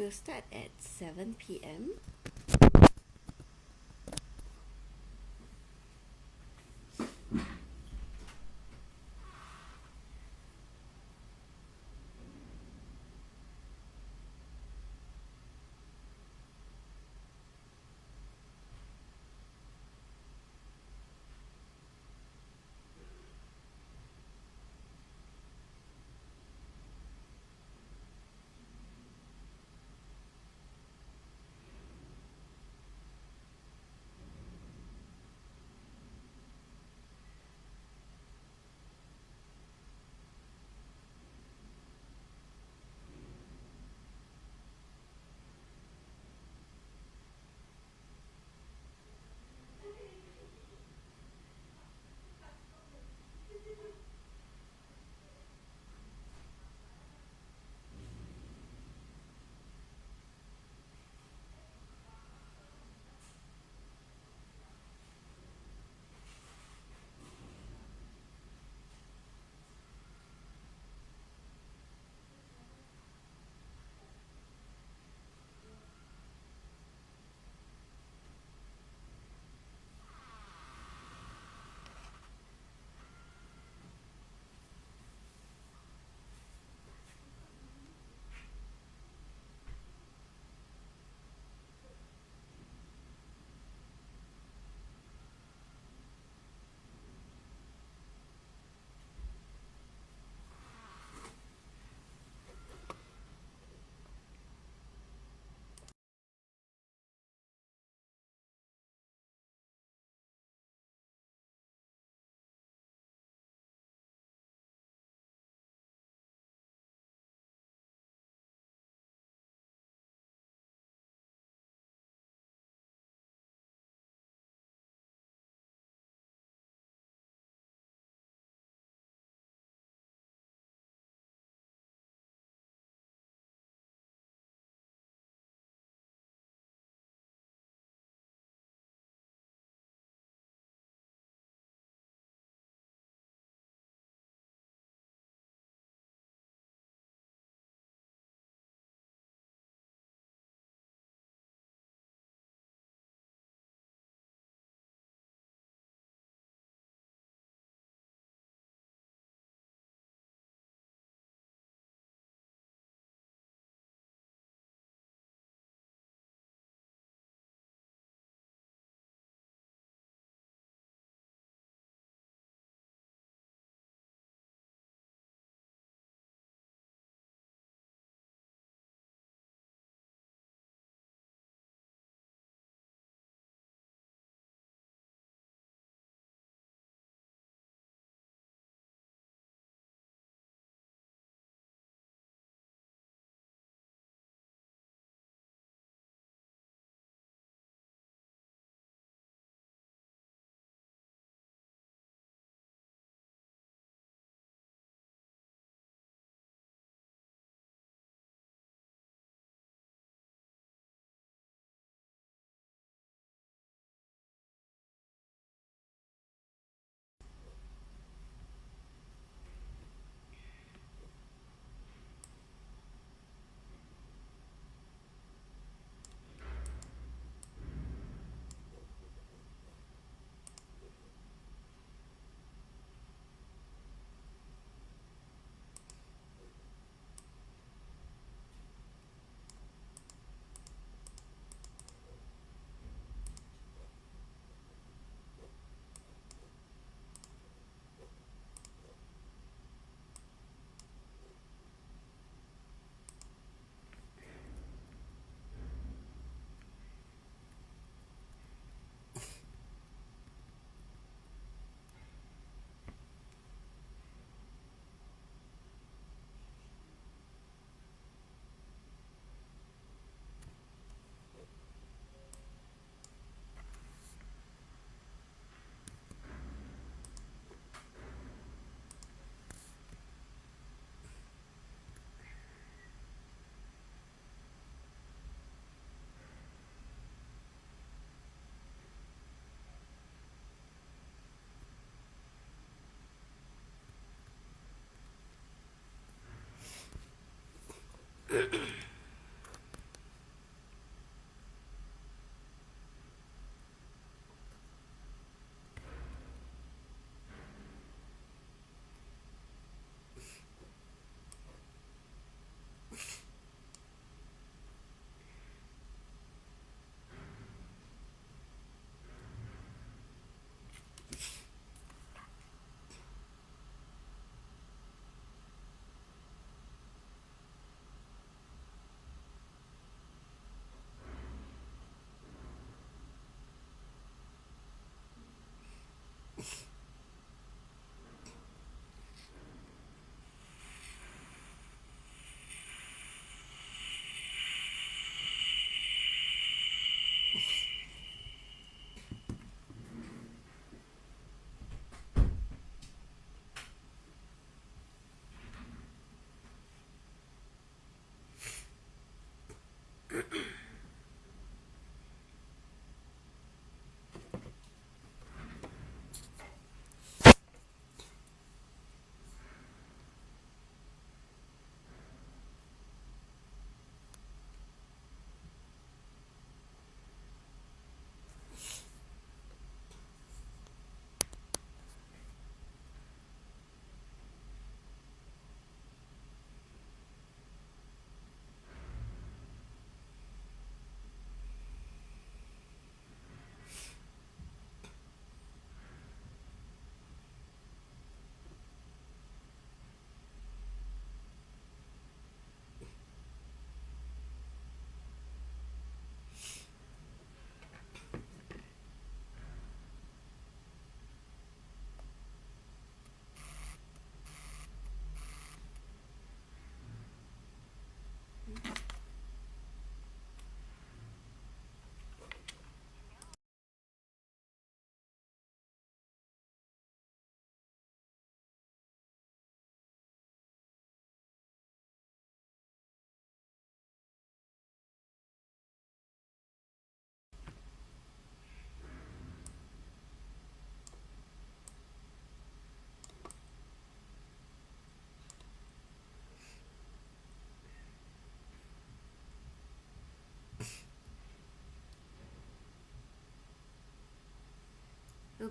We'll start at 7 p.m.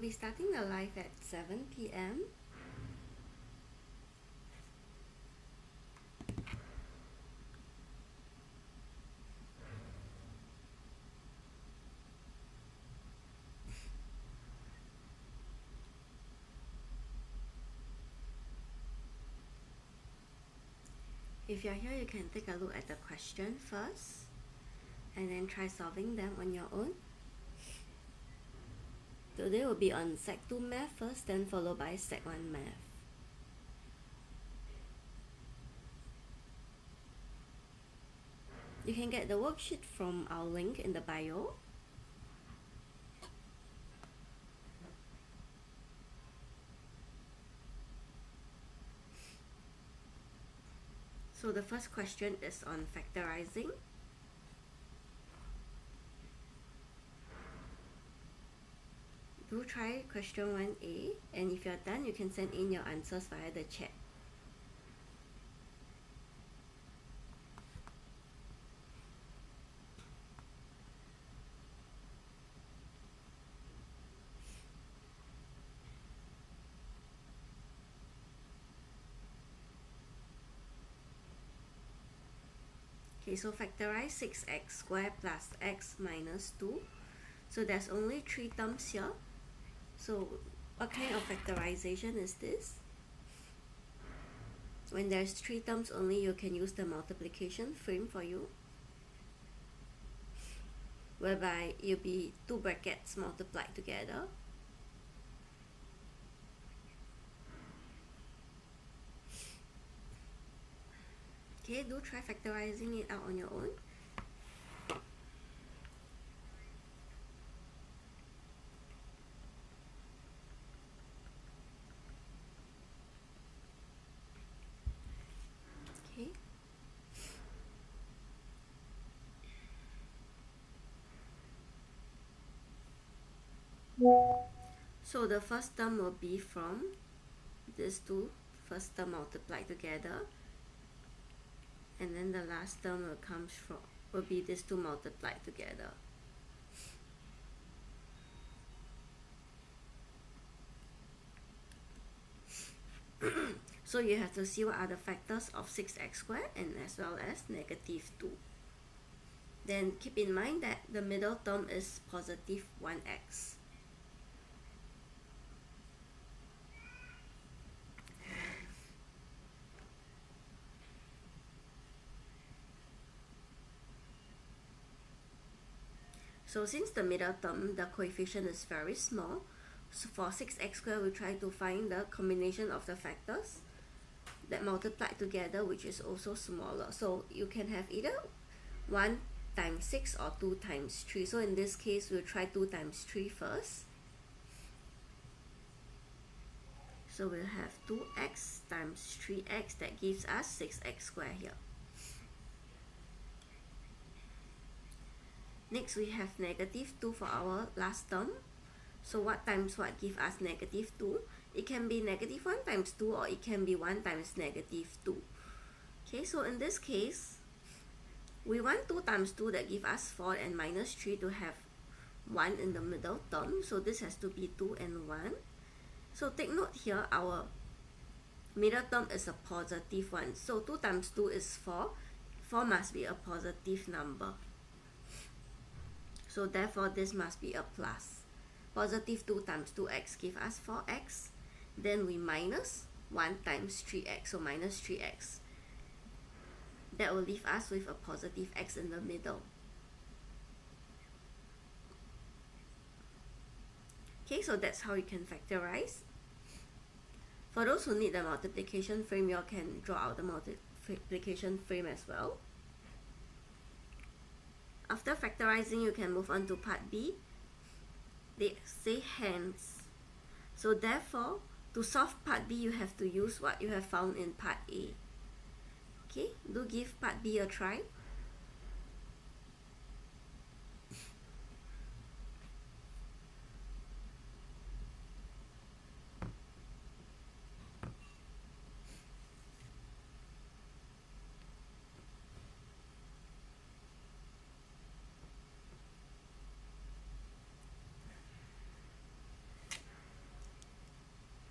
be starting the live at 7 p.m. If you're here, you can take a look at the question first and then try solving them on your own. Today will be on Sec 2 Math first, then followed by Sec 1 Math. You can get the worksheet from our link in the bio. So the first question is on factorizing. Do try question 1A, and if you're done, you can send in your answers via the chat. Okay, so factorize 6x squared plus x minus 2. So there's only 3 terms here. So what kind of factorization is this? When there's 3 terms only, you can use the multiplication frame for you, whereby it'll be 2 brackets multiplied together. Okay, do try factorizing it out on your own. Okay. So the first term will be from these two first term multiplied together, and then the last term will be these two multiplied together. So you have to see what are the factors of 6x squared and as well as negative 2. Then keep in mind that the middle term is positive 1x. So since the middle term, the coefficient is very small, so for 6x squared, we try to find the combination of the factors that multiplied together, which is also smaller. So you can have either 1 times 6 or 2 times 3. So in this case, we'll try 2 times 3 first. So we'll have 2x times 3x, that gives us 6x squared here. Next, we have negative 2 for our last term. So what times what give us negative 2? It can be negative 1 times 2, or it can be 1 times negative 2. Okay, so in this case, we want 2 times 2 that give us 4 and minus 3 to have 1 in the middle term. So this has to be 2 and 1. So take note here, our middle term is a positive 1. So 2 times 2 is 4. 4 must be a positive number. So therefore, this must be a plus. Positive 2 times 2x give us 4x. Then we minus 1 times 3x, so minus 3x. That will leave us with a positive x in the middle. Okay, so that's how you can factorize. For those who need the multiplication frame, you can draw out the multiplication frame as well. After factorizing, you can move on to part B. They say hence. So therefore, to solve part B, you have to use what you have found in part A. Okay, do give part B a try.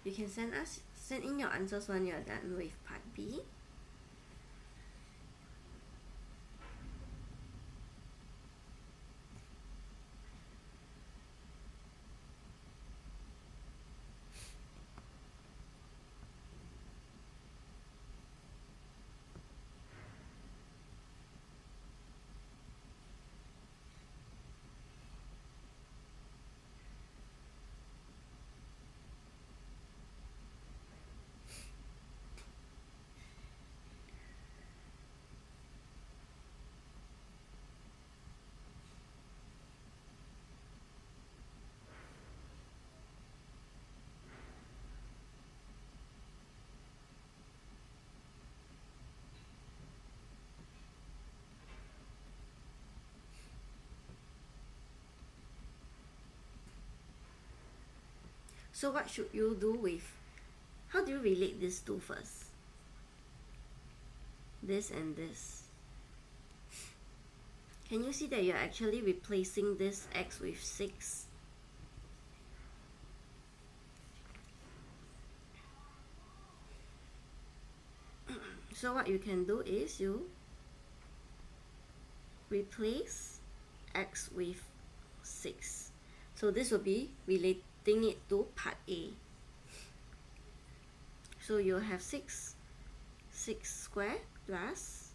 You can send in your answers when you're done with part B. So what should you do with, how do you relate these two first? This and this. Can you see that you're actually replacing this x with 6? So what you can do is you replace x with 6. So this will be relating it to part A. So you'll have 6 squared plus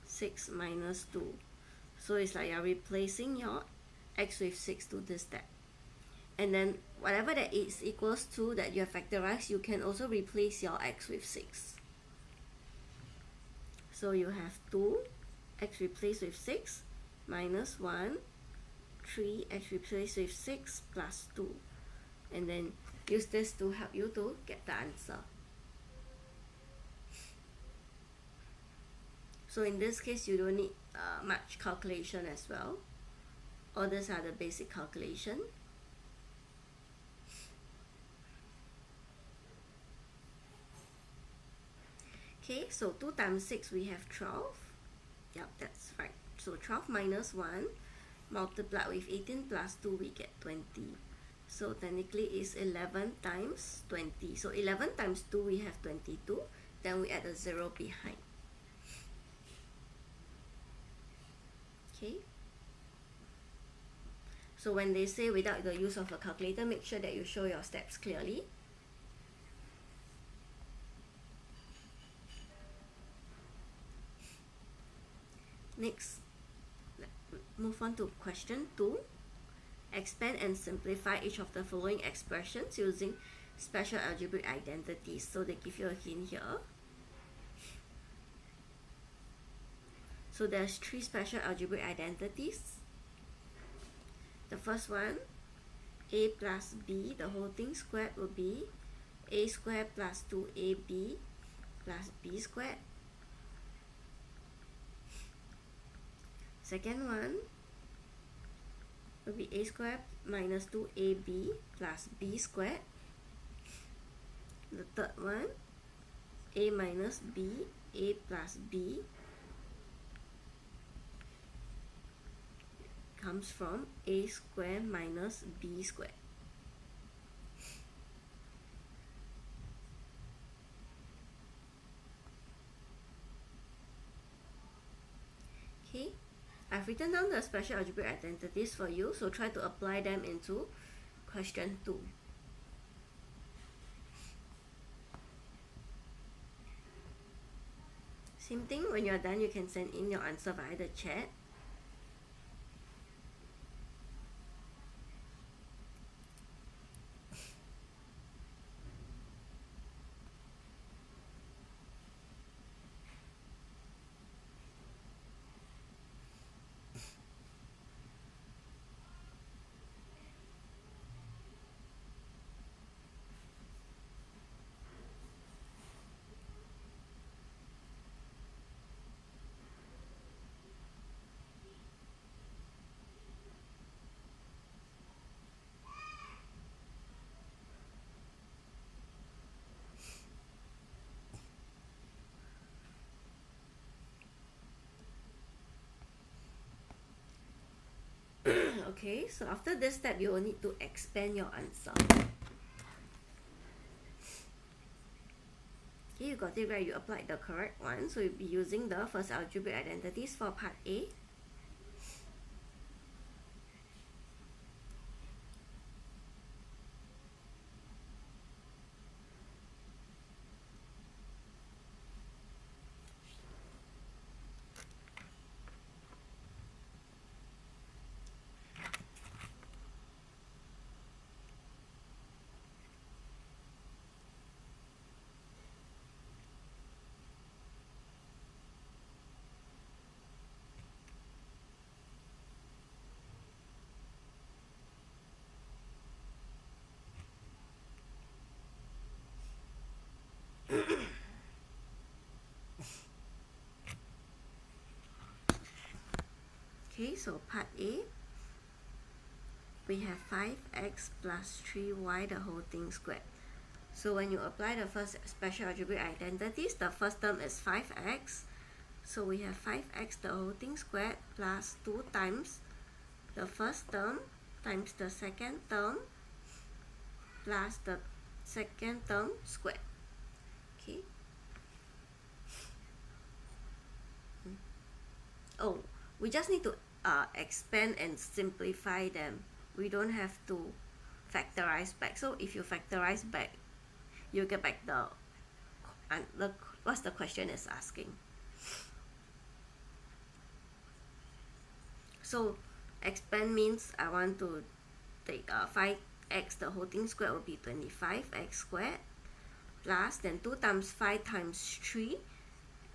6 minus 2. So it's like you're replacing your x with 6 to this step. And then whatever that is equals to that you have factorized, you can also replace your x with 6. So you have 2, x replaced with 6, minus 1, 3, x replaced with 6, plus 2. And then use this to help you to get the answer. So in this case, you don't need much calculation as well. All these are the basic calculation. Okay, so 2 times 6, we have 12. Yep, that's right. So 12 minus 1 multiplied with 18 plus 2, we get 20. So technically it's 11 times 20. So 11 times 2, we have 22. Then we add a 0 behind. Okay. So when they say without the use of a calculator, make sure that you show your steps clearly. Next, move on to question 2. Expand and simplify each of the following expressions using special algebraic identities. So they give you a hint here. So there's 3 special algebraic identities. The first one, a plus b, the whole thing squared will be a squared plus 2ab plus b squared. Second one will be a squared minus 2ab plus b squared. The third one, a minus b, a plus b, comes from a squared minus b squared. Okay, I've written down the special algebraic identities for you, so try to apply them into question 2. Same thing, when you're done, you can send in your answer via the chat. Okay, so after this step, you will need to expand your answer. Okay, you got it right, you applied the correct one. So you'll be using the first algebraic identities for part A. Okay, so part A, we have 5x plus 3y the whole thing squared. So when you apply the first special algebraic identities, the first term is 5x. So we have 5x the whole thing squared plus 2 times the first term times the second term plus the second term squared. Okay. Oh, we just need to expand and simplify them. We don't have to factorize back. So if you factorize back, you get back the what's the question is asking. So expand means I want to take 5x the whole thing squared will be 25x squared plus then 2 times 5 times 3,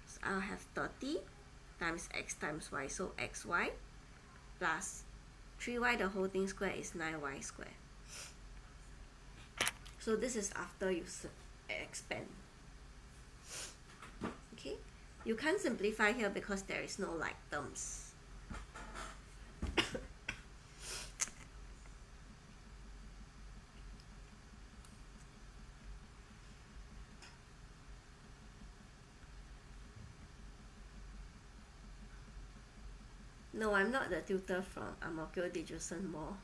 so I'll have 30 times x times y, so xy plus 3y the whole thing squared is 9y squared. So this is after you expand. Okay, you can't simplify here because there is no like terms. No, I'm not the tutor from Ang Mo Kio Dijusan Mall.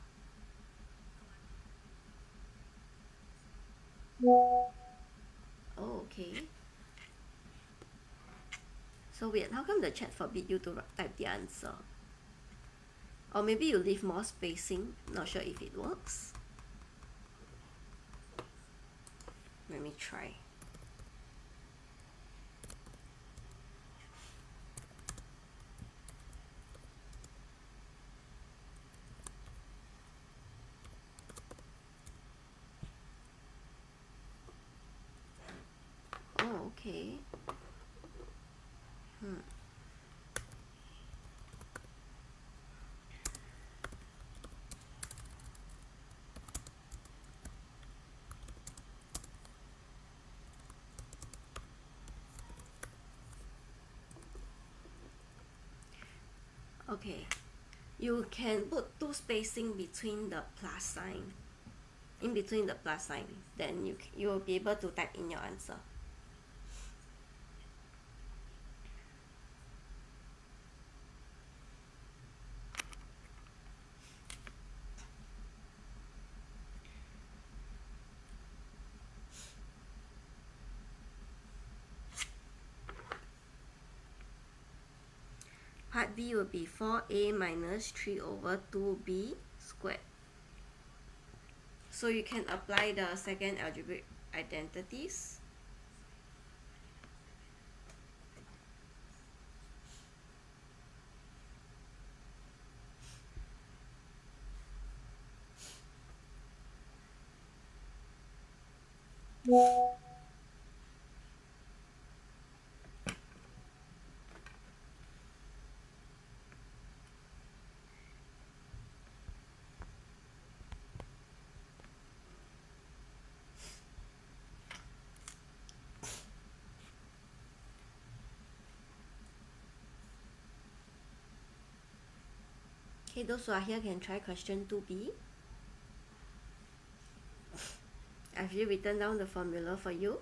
Oh, okay. So weird, how come the chat forbid you to type the answer? Or maybe you leave more spacing, not sure if it works. Let me try. Oh, okay. Okay, you can put 2 spacing between the plus sign, in between the plus sign, then you will be able to type in your answer. Part B will be 4a minus 3 over 2b squared. So you can apply the second algebraic identities. Okay, those who are here can try question 2b. I've already written down the formula for you.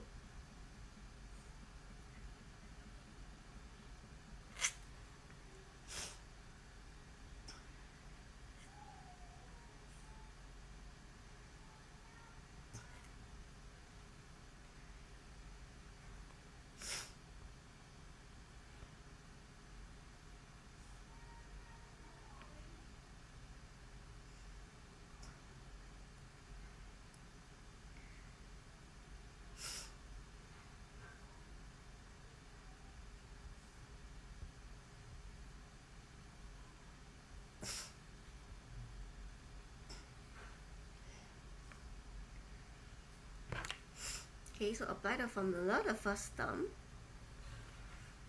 Okay, so apply the formula, the first term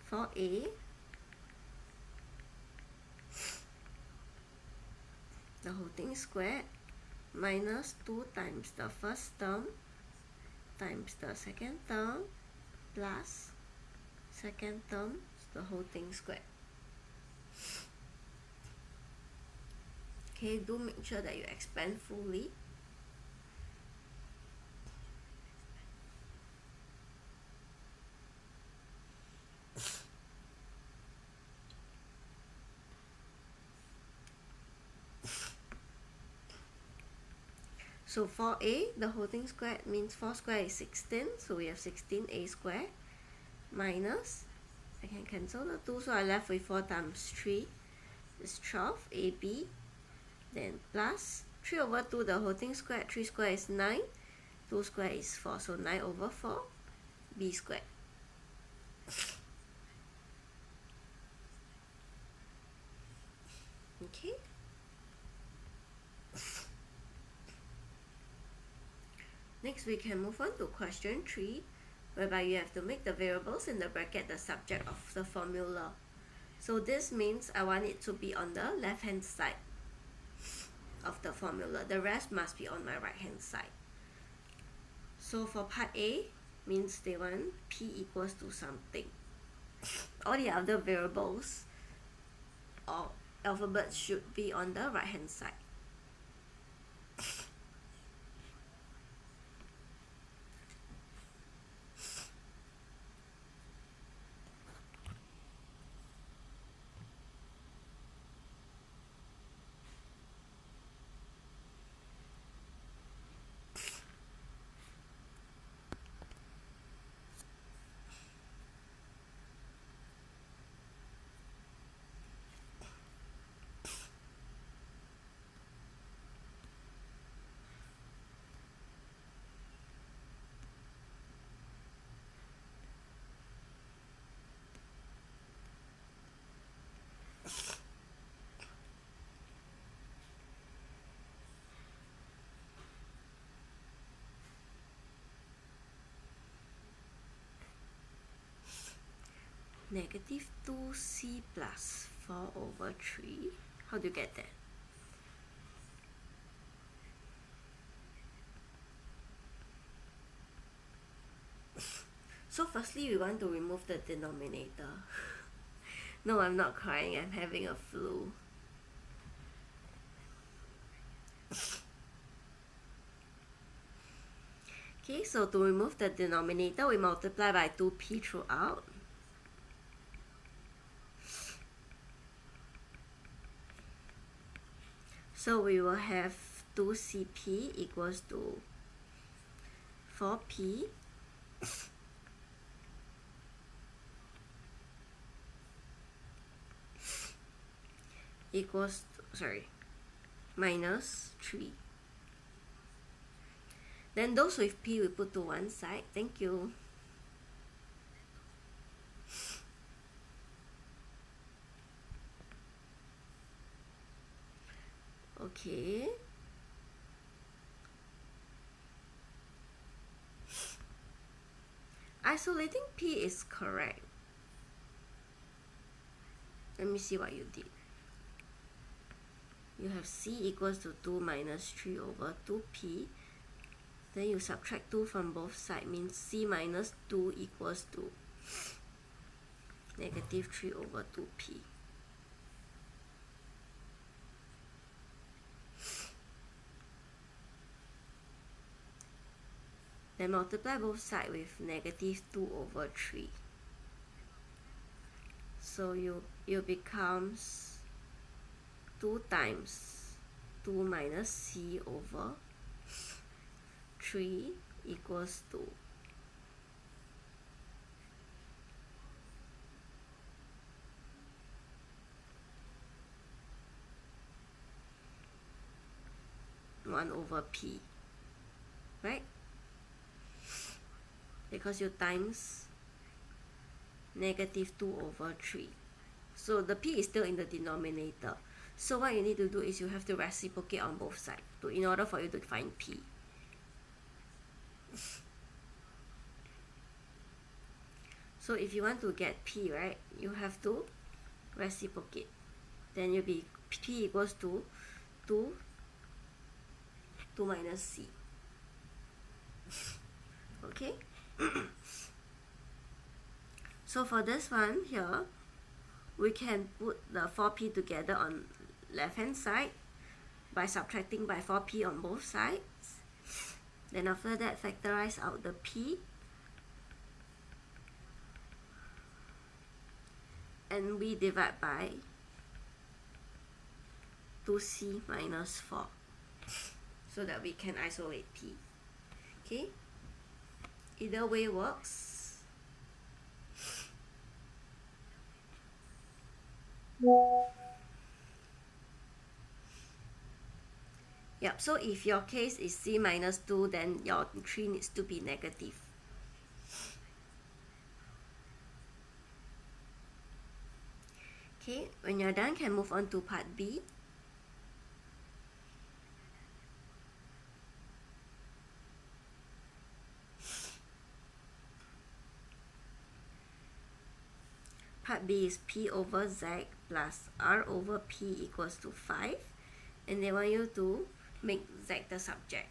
for A, the whole thing squared, minus 2 times the first term times the second term plus second term, the whole thing squared. Okay, do make sure that you expand fully. So for A, the whole thing squared means 4 squared is 16, so we have 16A squared minus, I can cancel the 2, so I left with 4 times 3 is 12AB, then plus 3 over 2, the whole thing squared, 3 squared is 9, 2 squared is 4, so 9 over 4, B squared. Okay. Next, we can move on to question 3, whereby you have to make the variables in the bracket the subject of the formula. So this means I want it to be on the left hand side of the formula. The rest must be on my right hand side. So for part A, means they want P equals to something. All the other variables or alphabets should be on the right hand side. Negative 2c plus 4 over 3. How do you get that? So firstly, we want to remove the denominator. No, I'm not crying, I'm having a flu. Okay, so to remove the denominator, we multiply by 2p throughout. So we will have 2cp equals to 4p equals to, minus 3. Then those with p we put to one side. Thank you. Okay. Isolating p is correct. Let me see what you did. You have c equals to 2 minus 3 over 2p. Then you subtract 2 from both sides, means c minus 2 equals to negative 3 over 2p. Then multiply both sides with negative 2 over 3. So it becomes 2 times 2 minus c over 3 equals to one over p, right? Because you times negative 2 over 3. So the p is still in the denominator. So what you need to do is you have to reciprocate on both sides in order for you to find p. So if you want to get P, right, you have to reciprocate. Then you'll be P equals to 2 minus C. Okay? So for this one here, we can put the 4P together on left hand side by subtracting by 4P on both sides. Then after that, factorize out the P. And we divide by 2C minus 4 so that we can isolate P. Okay? Either way works. Yep, so if your case is C minus 2, then your 3 needs to be negative. Okay, when you're done, can move on to part B. Part B is P over Z plus R over P equals to 5. And they want you to make Z the subject.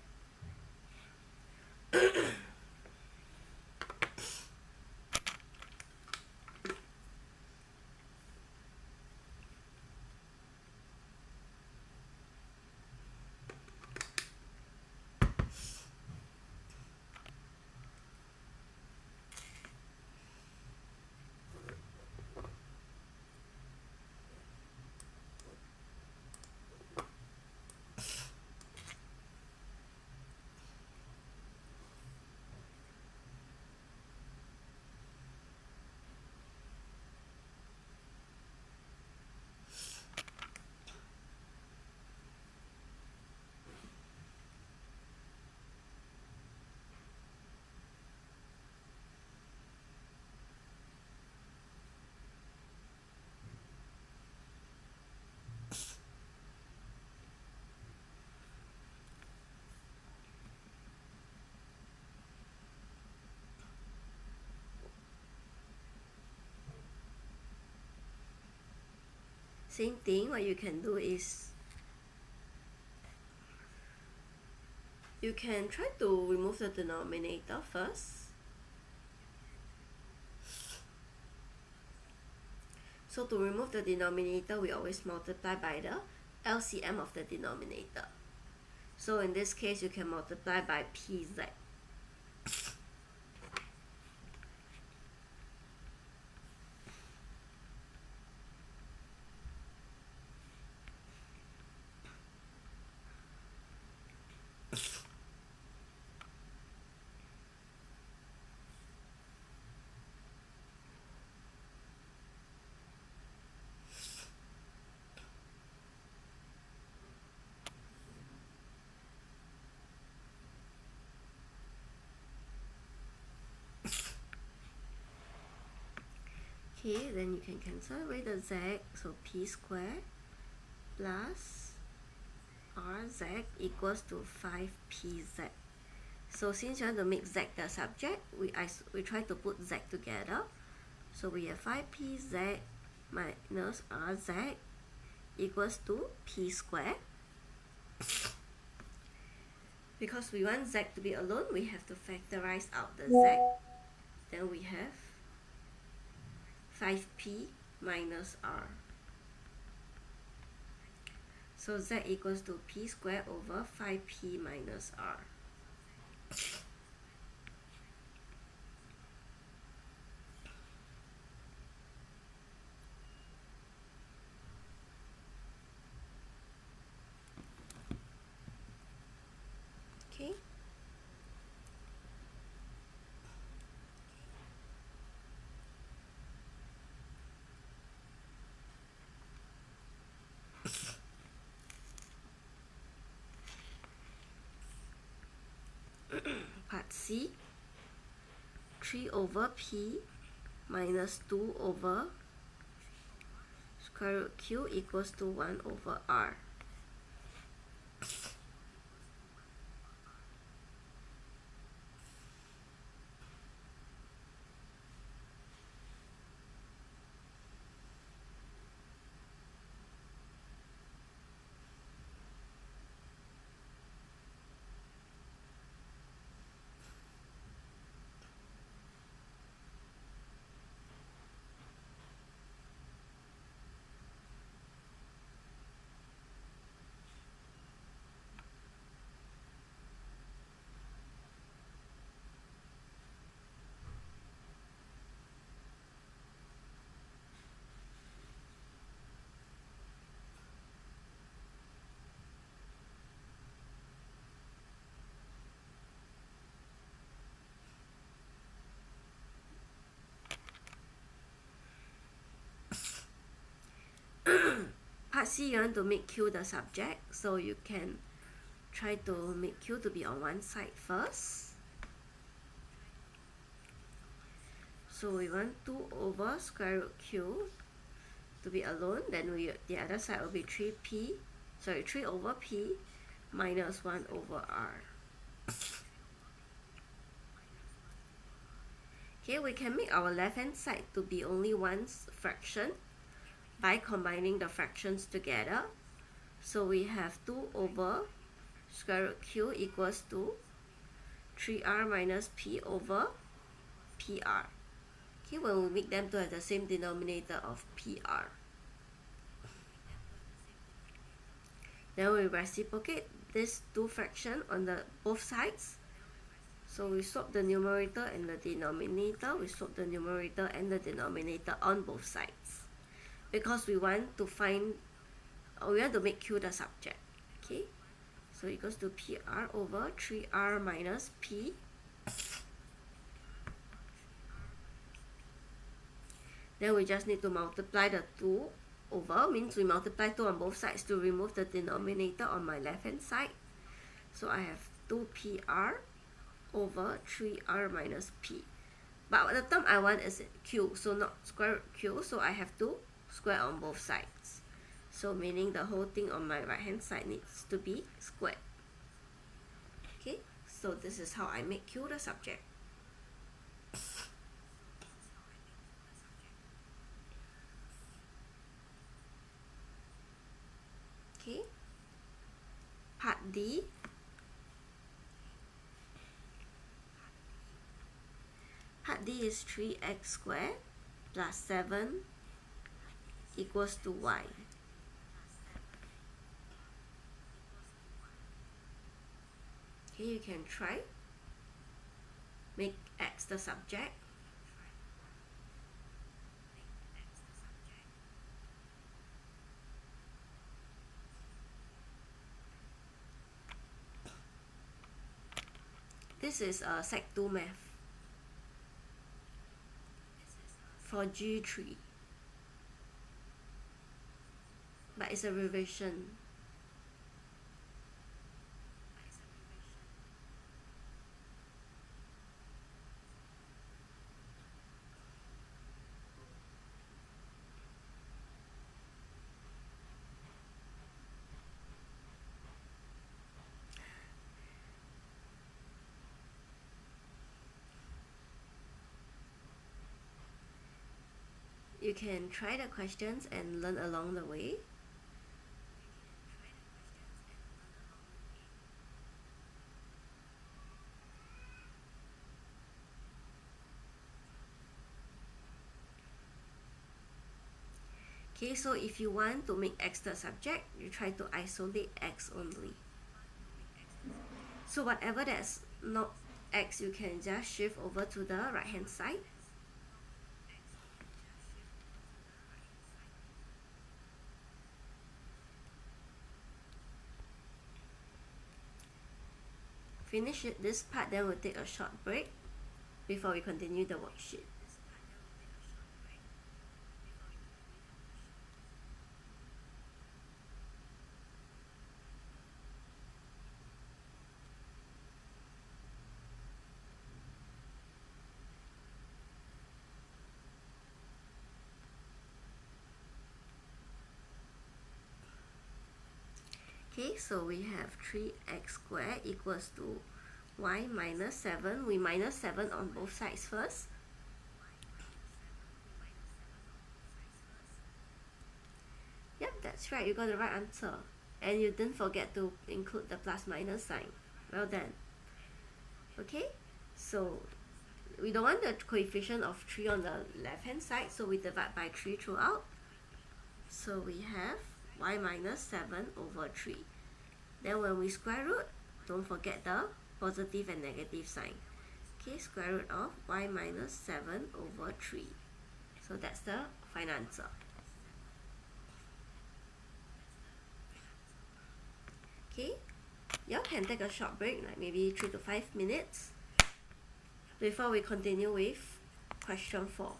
Same thing, what you can do is you can try to remove the denominator first. So to remove the denominator, we always multiply by the LCM of the denominator. So in this case, you can multiply by PZ. Okay, then you can cancel away the Z, so P squared plus RZ equals to 5PZ. So since you want to make Z the subject, we try to put Z together. So we have 5PZ minus RZ equals to P squared. Because we want Z to be alone, we have to factorize out the Z. Then we have 5P minus R. So Z equals to P squared over 5P minus R. Okay. Part C, 3 over P minus 2 over square root Q equals to 1 over R. Part C, you want to make Q the subject, so you can try to make Q to be on one side first. So we want 2 over square root Q to be alone, then the other side will be 3 over P minus 1 over R. Okay, we can make our left hand side to be only one fraction by combining the fractions together. So we have 2 over square root Q equals to 3R minus P over PR. Okay, when we make them to have the same denominator of PR. Then we reciprocate this 2 fraction on both sides. So we swap the numerator and the denominator. We swap the numerator and the denominator on both sides, because we want to make Q the subject. Okay, so it goes to PR over 3R minus P. Then we just need to multiply the 2 over, means we multiply 2 on both sides to remove the denominator on my left hand side. So I have 2PR over 3R minus P. But the term I want is Q, so not square root Q, so I have to square on both sides. So meaning the whole thing on my right hand side needs to be squared. Okay, so this is how I make Q the subject. Okay, part D. Part D is 3x squared plus 7 equals to y. Okay, you can try. Make x the subject. This is Sec 2 math for G3, but it's a revision. You can try the questions and learn along the way. Okay, so if you want to make x the subject, you try to isolate x only. So whatever that's not x, you can just shift over to the right hand side. Finish this part, then we'll take a short break before we continue the worksheet. Okay, so we have 3x squared equals to y minus 7. We minus 7 on both sides first. Yep, that's right, you got the right answer. And you didn't forget to include the plus minus sign. Well done. Okay, so we don't want the coefficient of 3 on the left hand side, so we divide by 3 throughout. So we have y minus 7 over 3. Then when we square root, don't forget the positive and negative sign. Okay, square root of y minus 7 over 3. So that's the final answer. Okay, you can take a short break, like maybe 3 to 5 minutes, before we continue with question 4.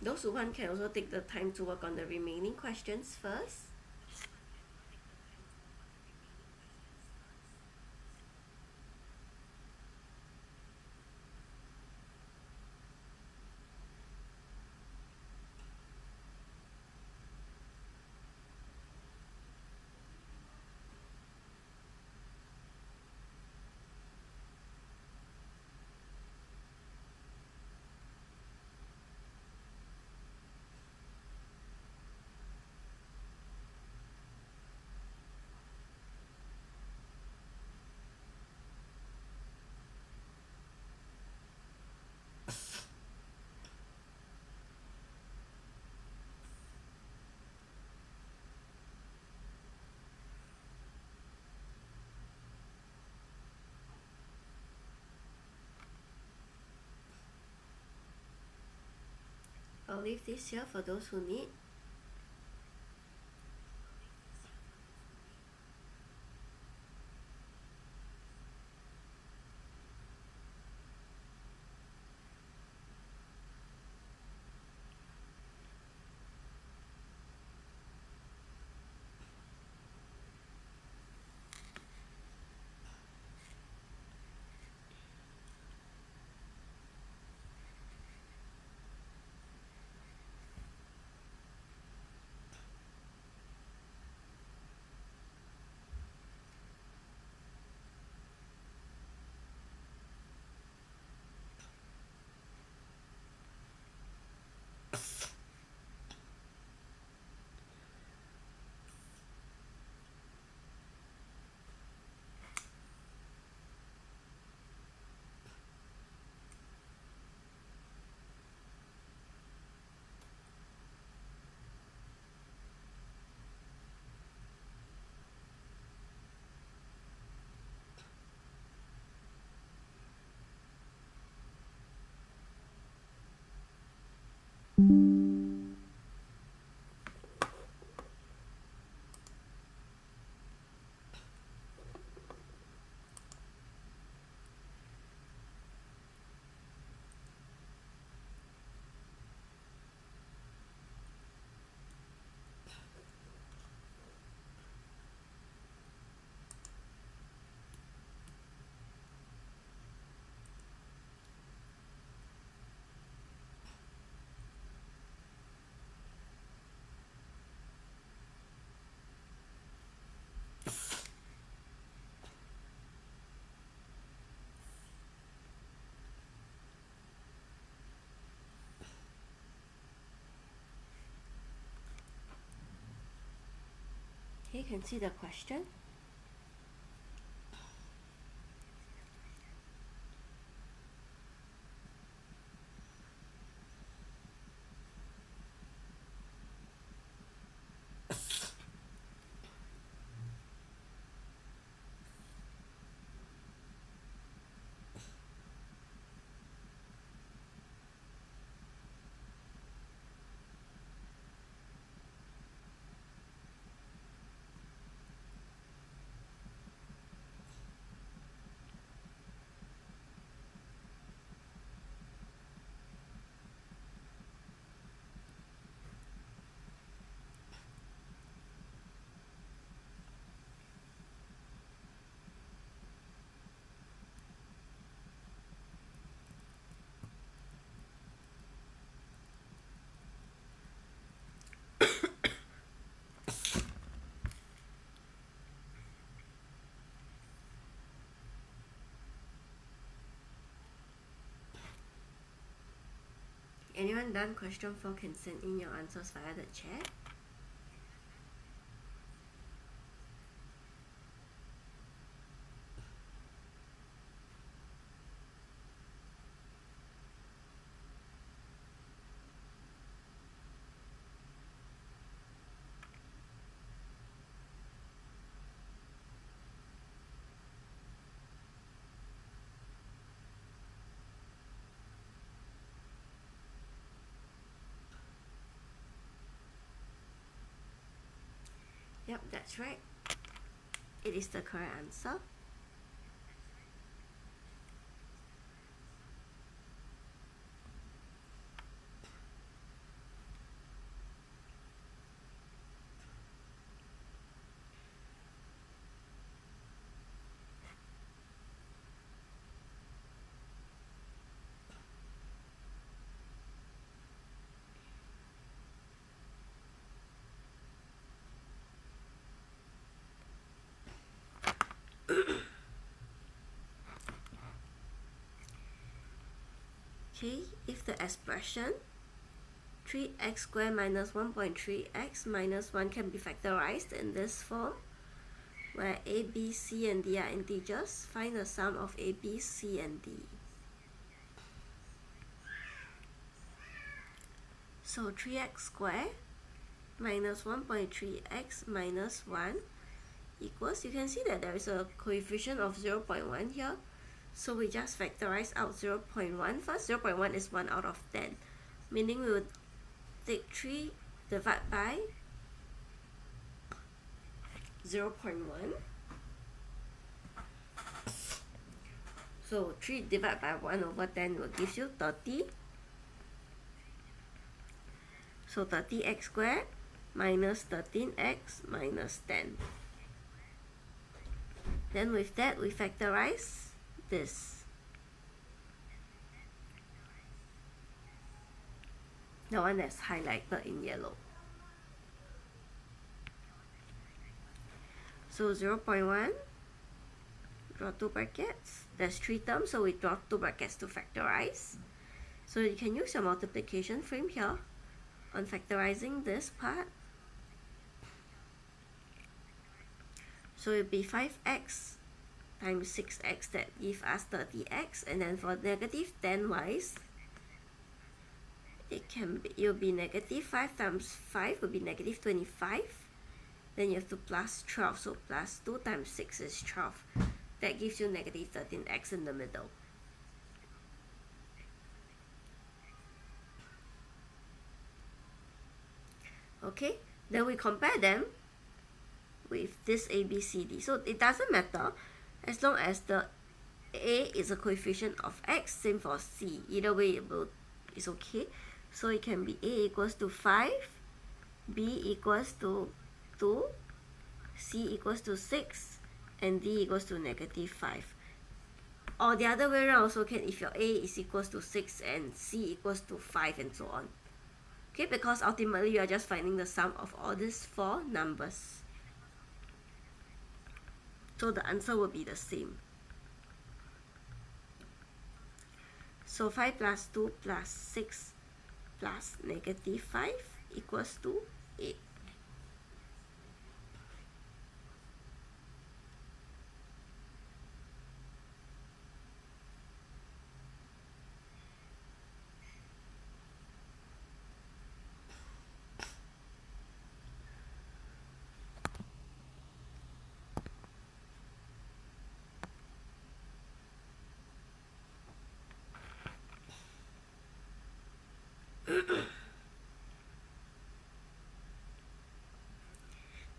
Those who want can also take the time to work on the remaining questions first. I'll leave this here for those who need. Okay, you can see the question. Anyone done question 4 can send in your answers via the chat. Yep, that's right. It is the correct answer. Okay, if the expression 3x squared minus 1.3x minus 1 can be factorized in this form, where a, b, c, and d are integers, find the sum of a, b, c, and d. So 3x squared minus 1.3x minus 1 equals, you can see that there is a coefficient of 0.1 here. So we just factorize out 0.1 first. 0.1 is 1 out of 10, meaning we would take 3 divided by 0.1. So 3 divided by 1 over 10 will give you 30. So 30x squared minus 13x minus 10. Then with that, we factorize this. The one that's highlighted in yellow. So 0.1, draw 2 brackets. There's 3 terms, so we draw 2 brackets to factorize. So you can use your multiplication frame here on factorizing this part. So it will be 5x times 6x that give us 30x, and then for negative 10y, it will be negative 5 times 5 will be negative 25. Then you have to plus 12, so plus 2 times 6 is 12. That gives you negative 13x in the middle. Okay, then we compare them with this a, b, c, d. So it doesn't matter as long as the a is a coefficient of x, same for c. Either way it's okay. So it can be a equals to 5, b equals to 2, c equals to 6, and d equals to negative 5. Or the other way around also can, if your a is equals to 6 and c equals to 5 and so on. Okay, because ultimately you are just finding the sum of all these 4 numbers. So the answer will be the same. So 5 plus 2 plus 6 plus negative 5 equals to 8.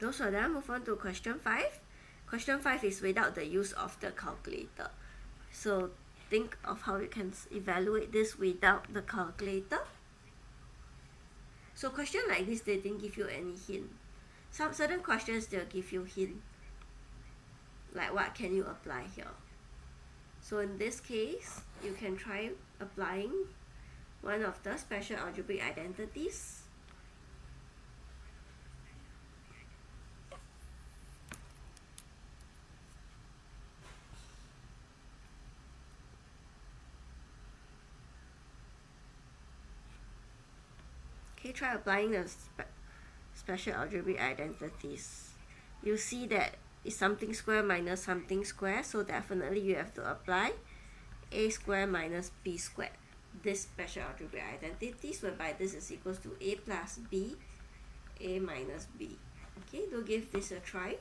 Those are done. Move on to question 5. Question 5 is without the use of the calculator. So think of how you can evaluate this without the calculator. So question like this, they didn't give you any hint. Some certain questions they'll give you hint. Like what can you apply here? So in this case, you can try applying one of the special algebraic identities. Okay, try applying the special algebraic identities. You see that it's something square minus something square, so definitely you have to apply a square minus b squared. This special algebraic identities, whereby this is equals to a plus b, a minus b. Okay, do give this a try.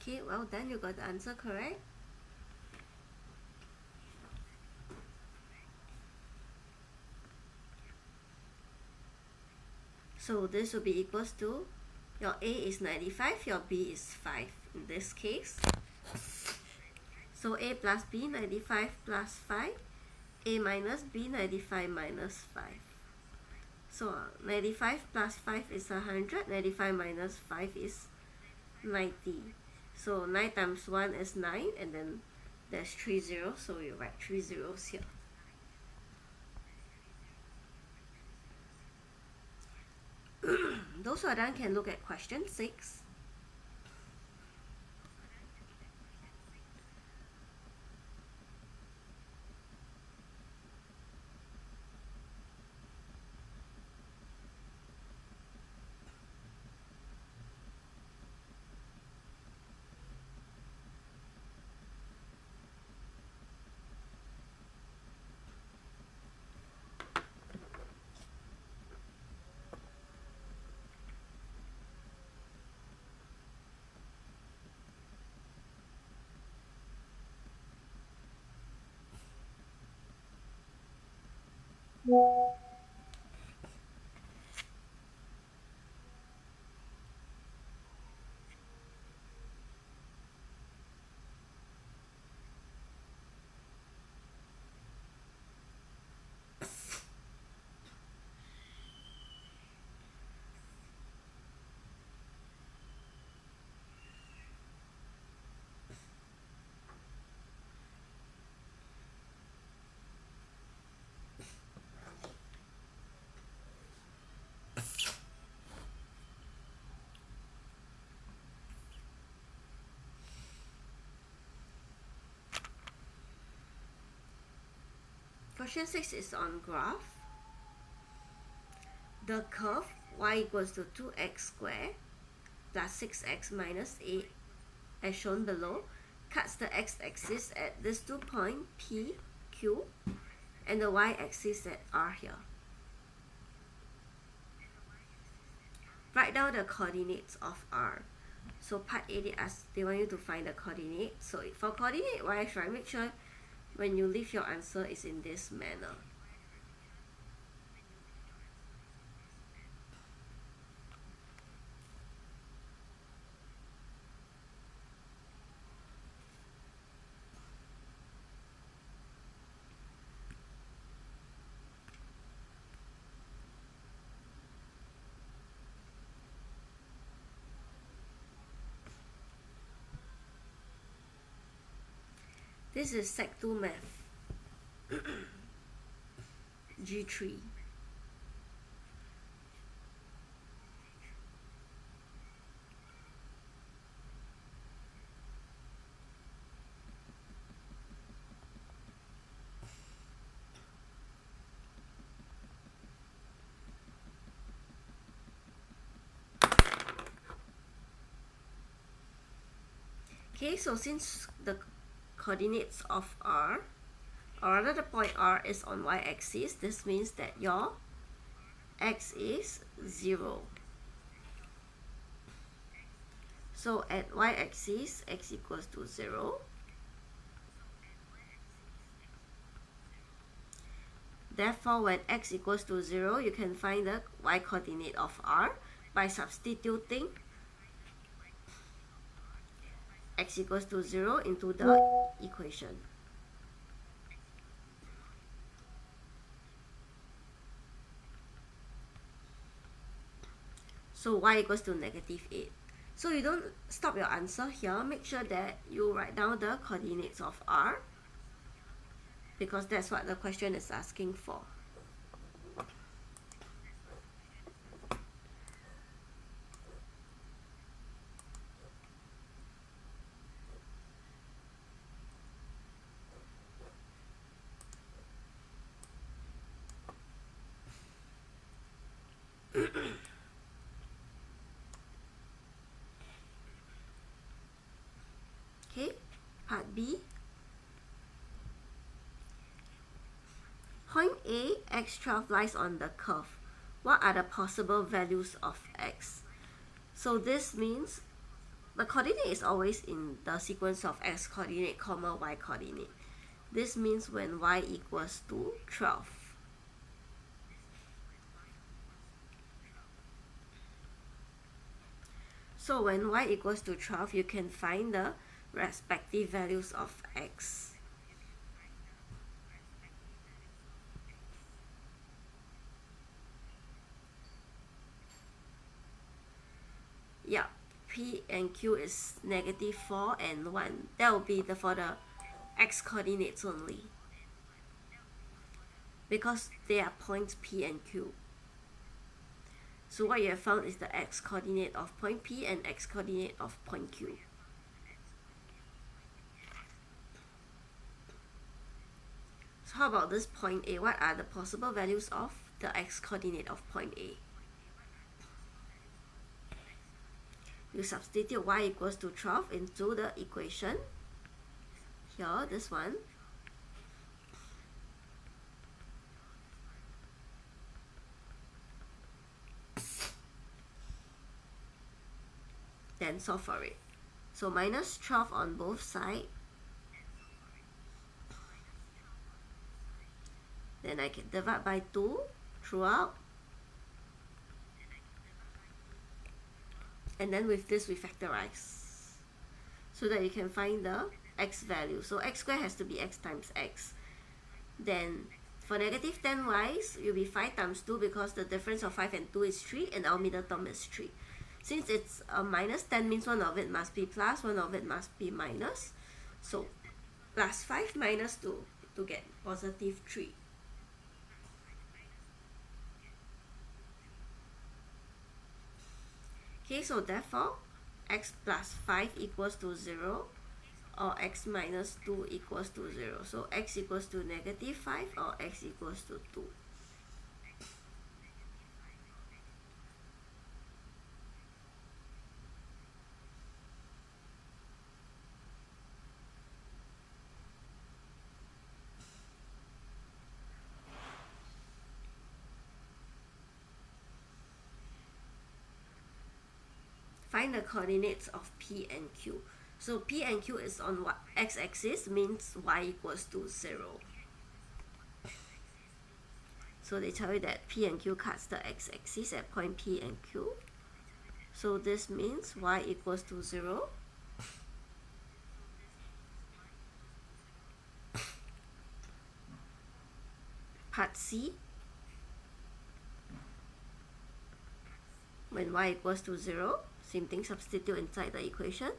Okay, well done, you got the answer correct. So this will be equals to, your A is 95, your B is 5 in this case. So A plus B, 95 plus 5, A minus B, 95 minus 5. So 95 plus 5 is 100, 95 minus 5 is 90. So 9 times 1 is 9, and then there's 3 zeros, so we write 3 zeros here. Those who are done can look at question 6. Question 6 is on graph. The curve y equals to 2x squared plus 6x minus 8 as shown below cuts the x-axis at this 2 point P, Q, and the y-axis at R here. Write down the coordinates of R. So part A, they want you to find the coordinates. So for coordinate wise, right, make sure when you leave your answer is in this manner. This is Sec 2 Math, G3. Okay, so since the coordinates of R, or rather the point R is on y-axis, this means that your x is 0. So at y-axis, x equals to 0. Therefore, when x equals to 0, you can find the y-coordinate of R by substituting x equals to 0 into the equation. So y equals to -8. So you don't stop your answer here. Make sure that you write down the coordinates of R, because that's what the question is asking for. Okay, part B. Point A, x12 lies on the curve. What are the possible values of x? So this means the coordinate is always in the sequence of x coordinate comma y coordinate. This means when y equals to 12. So when y equals to 12, you can find the respective values of x. Yeah, p and q is -4 and 1. That will be for the x coordinates only, because they are points p and q. So what you have found is the x coordinate of point P and x coordinate of point Q. So how about this point A? What are the possible values of the x coordinate of point A? You substitute y equals to 12 into the equation. Here, this one. Then solve for it. So minus 12 on both sides. Then I can divide by 2 throughout. And then with this we factorize, so that you can find the x value. So x squared has to be x times x. Then for -10y, it will be 5 times 2, because the difference of 5 and 2 is 3, and our middle term is 3. Since it's a -10 means one of it must be plus, one of it must be minus. So plus 5 minus 2 to get positive 3. Okay, so therefore x plus 5 equals to 0, or x minus 2 equals to 0. So x equals to -5 or x equals to 2. Find the coordinates of P and Q. So P and Q is on what x-axis, means y equals to 0. So they tell you that P and Q cuts the x-axis at point P and Q. So this means y equals to 0. Part C, when y equals to 0, same thing, substitute inside the equation.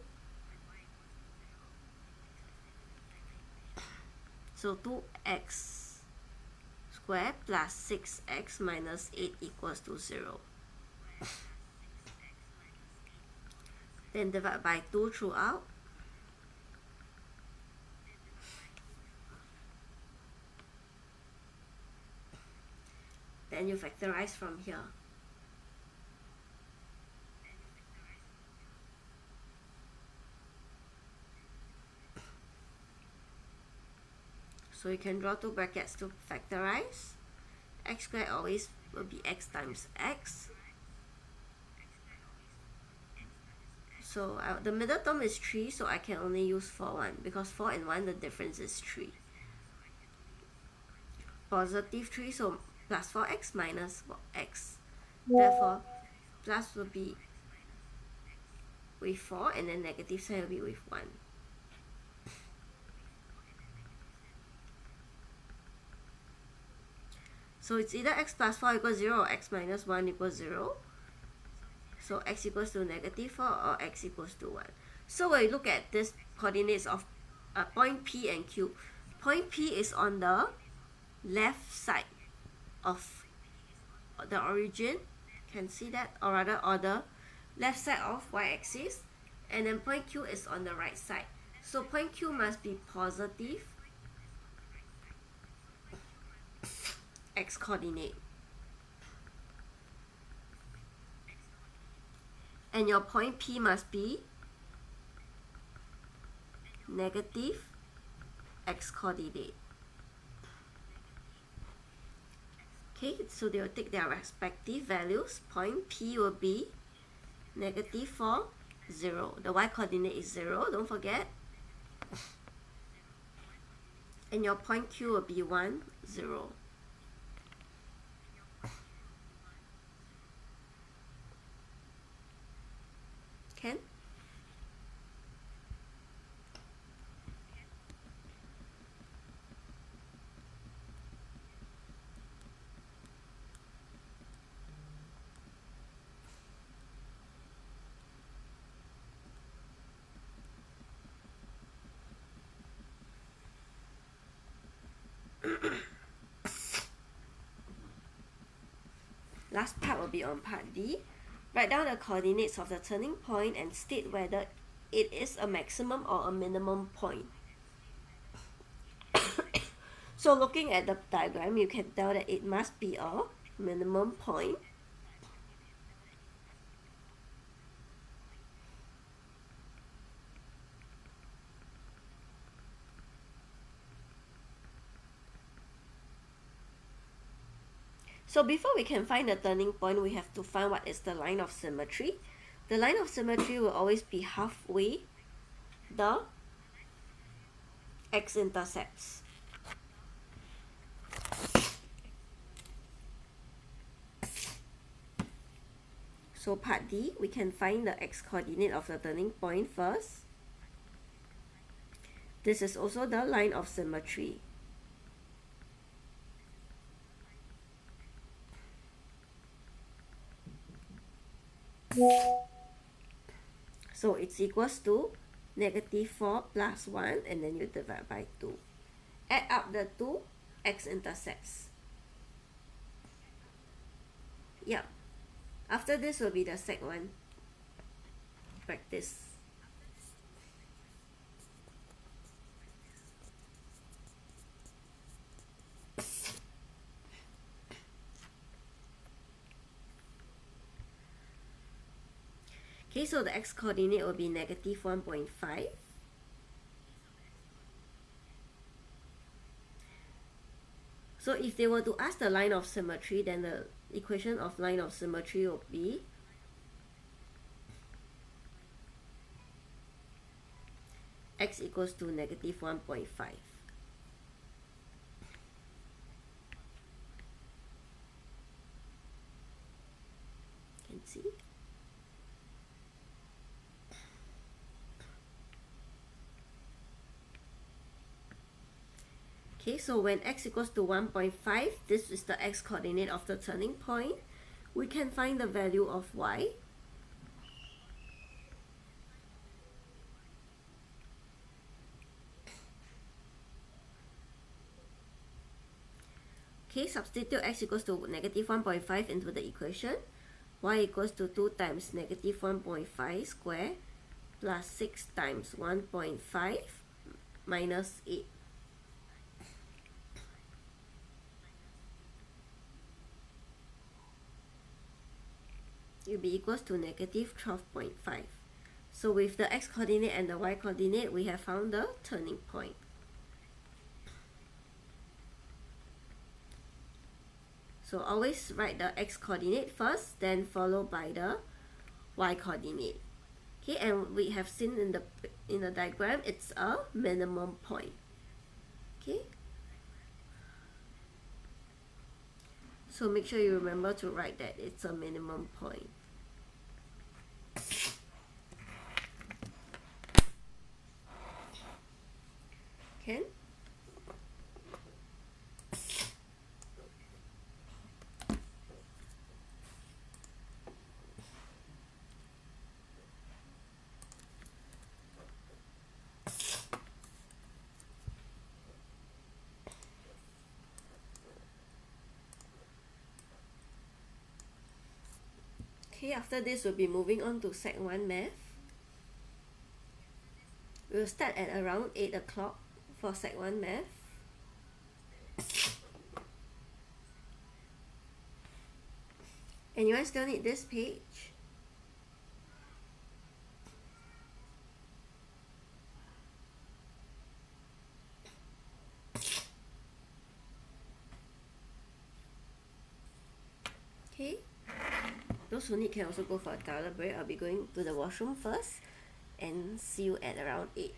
So 2x squared plus 6x minus 8 equals to 0. Then divide by 2 throughout. Then you factorize from here. So you can draw two brackets to factorize. X squared always will be x times x. So the middle term is 3, so I can only use 4, 1, because 4 and 1, the difference is 3. Positive 3, so plus 4x minus x. Therefore, plus will be with 4, and then negative sign will be with 1. So it's either x plus 4 equals 0 or x minus 1 equals 0. So x equals to -4 or x equals to 1. So when you look at this coordinates of point P and Q, point P is on the left side of the origin. Can see that, or rather on the left side of y-axis, and then point Q is on the right side. So point Q must be positive x coordinate, and your point P must be negative x coordinate. Okay, so they will take their respective values. Point P will be -4 0. The y coordinate is 0, don't forget. And your point Q will be 1, 0. Can? Last part will be on part D. Write down the coordinates of the turning point and state whether it is a maximum or a minimum point. So looking at the diagram, you can tell that it must be a minimum point. So before we can find the turning point, we have to find what is the line of symmetry. The line of symmetry will always be halfway the x-intercepts. So part D, we can find the x-coordinate of the turning point first. This is also the line of symmetry. So it's equals to -4 plus 1, and then you divide by 2. Add up the two x-intercepts. Yep. After this will be the sec 1 practice. Okay, so the x-coordinate will be -1.5. So if they were to ask the line of symmetry, then the equation of line of symmetry will be x equals to -1.5. Can see. Okay, so when x equals to 1.5, this is the x-coordinate of the turning point. We can find the value of y. Okay, substitute x equals to -1.5 into the equation. Y equals to 2 times -1.5 square plus 6 times 1.5 minus 8. It will be equals to -12.5. So with the x-coordinate and the y-coordinate, we have found the turning point. So always write the x-coordinate first, then followed by the y-coordinate. Okay, and we have seen in the diagram, it's a minimum point. Okay. So make sure you remember to write that it's a minimum point. Can? Okay, after this we'll be moving on to Sec 1 Math. We'll start at around 8 o'clock for Sec 1 Math. Anyone still need this page? Okay, Those who need can also go for a toilet break. I'll be going to the washroom first, and see you at around 8.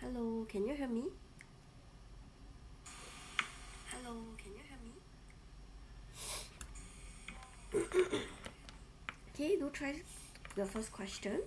Hello, can you hear me? Hello, can you hear me? Okay, do try the first question.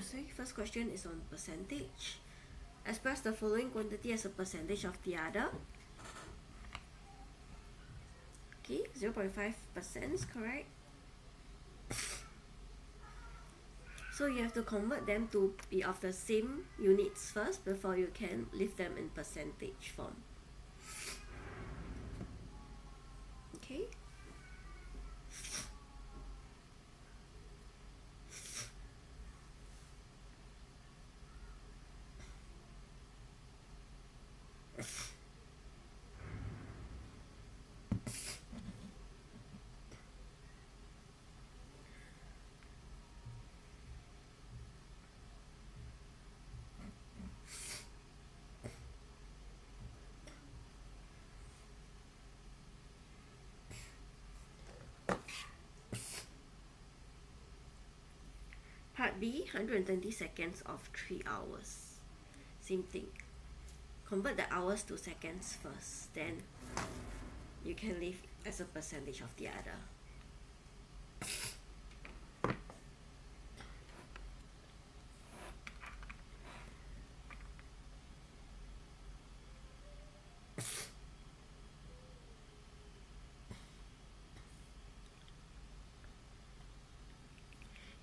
So first question is on percentage. Express the following quantity as a percentage of the other. Okay, 0.5% is correct. So you have to convert them to be of the same units first before you can leave them in percentage form. Okay. Part B, 120 seconds of 3 hours. Same thing. Convert the hours to seconds first, then you can leave as a percentage of the other.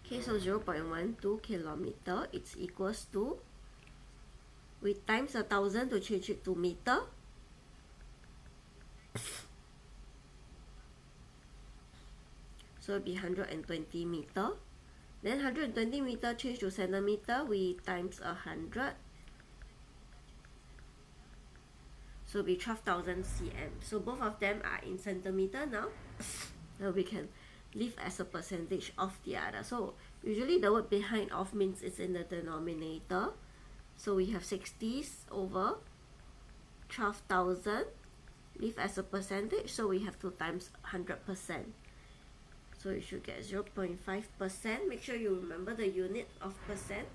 Okay, so 0.12 kilometer, it's equals to, we times 1,000 to change it to meter. So it'll be 120 meter. Then 120 meter change to centimeter, we times 100. So it'll be 12,000 cm. So both of them are in centimeter now. So we can leave as a percentage of the other. So usually the word behind of means it's in the denominator. So we have 60 over 12,000 leave as a percentage. So we have to times 100%. So you should get 0.5%. Make sure you remember the unit of percent.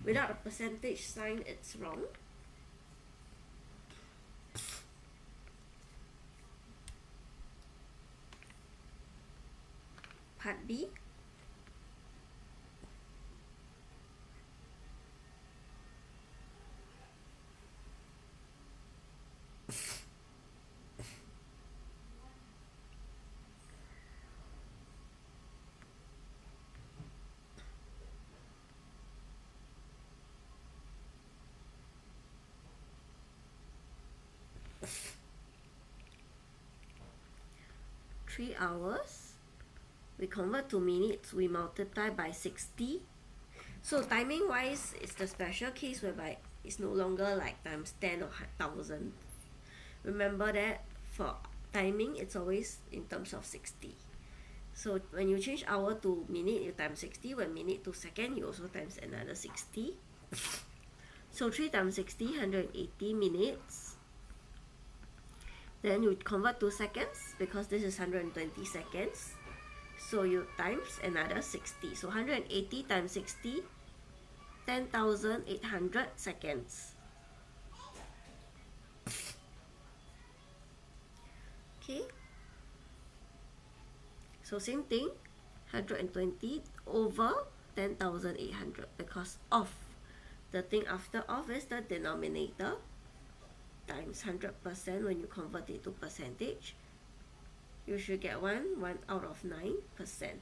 Without a percentage sign, it's wrong. Part B. Three hours. We convert to minutes, we multiply by 60. So timing wise, it's the special case whereby it's no longer like times 10 or 1,000. Remember that for timing, it's always in terms of 60. So when you change hour to minute, you times 60. When minute to second, you also times another 60. So 3 times 60, 180 minutes. Then you convert to seconds because this is 120 seconds. So you times another 60. So 180 times 60, 10,800 seconds. Okay. So same thing, 120 over 10,800 because of the thing after of is the denominator. times 100% when you convert it to percentage, you should get 1 out of 9%.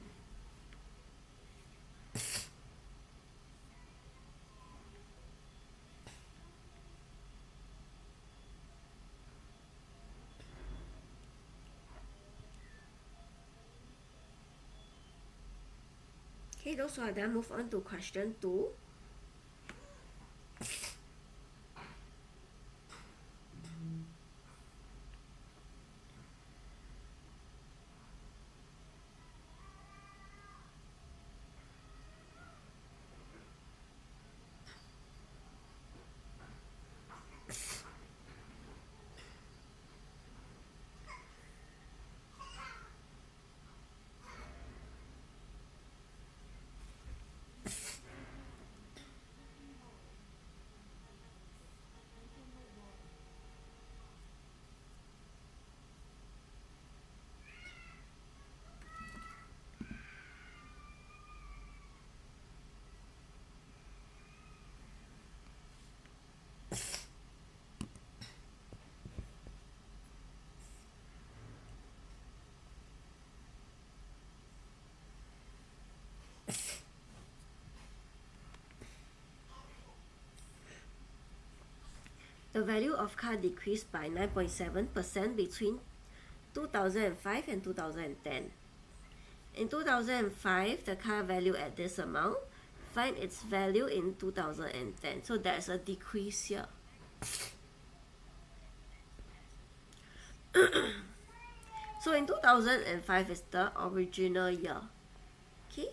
Okay, those who are done, move on to question 2. The value of car decreased by 9.7% between 2005 and 2010. In 2005, the car value at this amount. Find its value in 2010. So there's a decrease here. So in 2005 is the original year. Okay?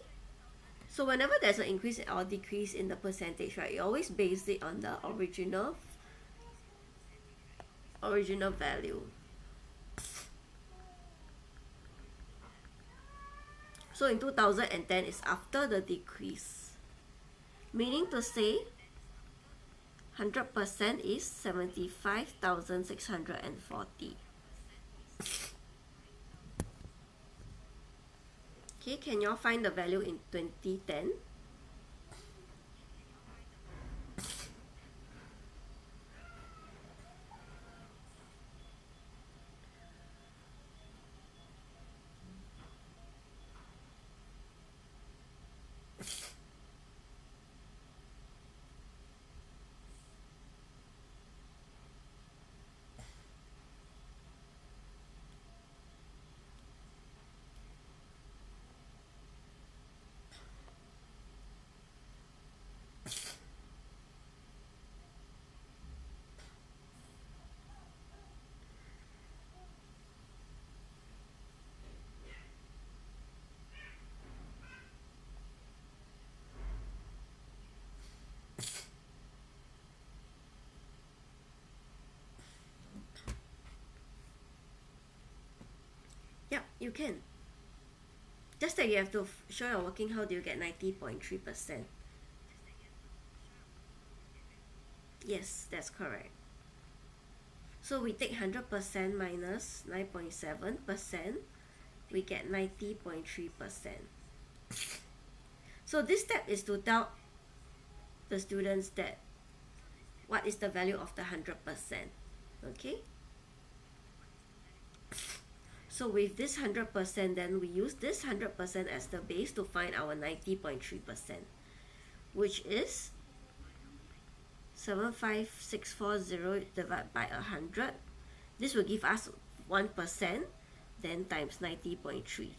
So whenever there's an increase or decrease in the percentage, right, you always base it on the original value. So in 2010 is after the decrease. Meaning to say 100% is 75,640. Okay, can you all find the value in 2010? Yep, you can. Just that you have to show your working, how do you get 90.3%? Yes, that's correct. So we take 100% minus 9.7%, we get 90.3%. So this step is to tell the students that what is the value of the 100%. Okay? So with this 100%, then we use this 100% as the base to find our 90.3%, which is 75640 divided by 100. This will give us 1%, then times 90.3.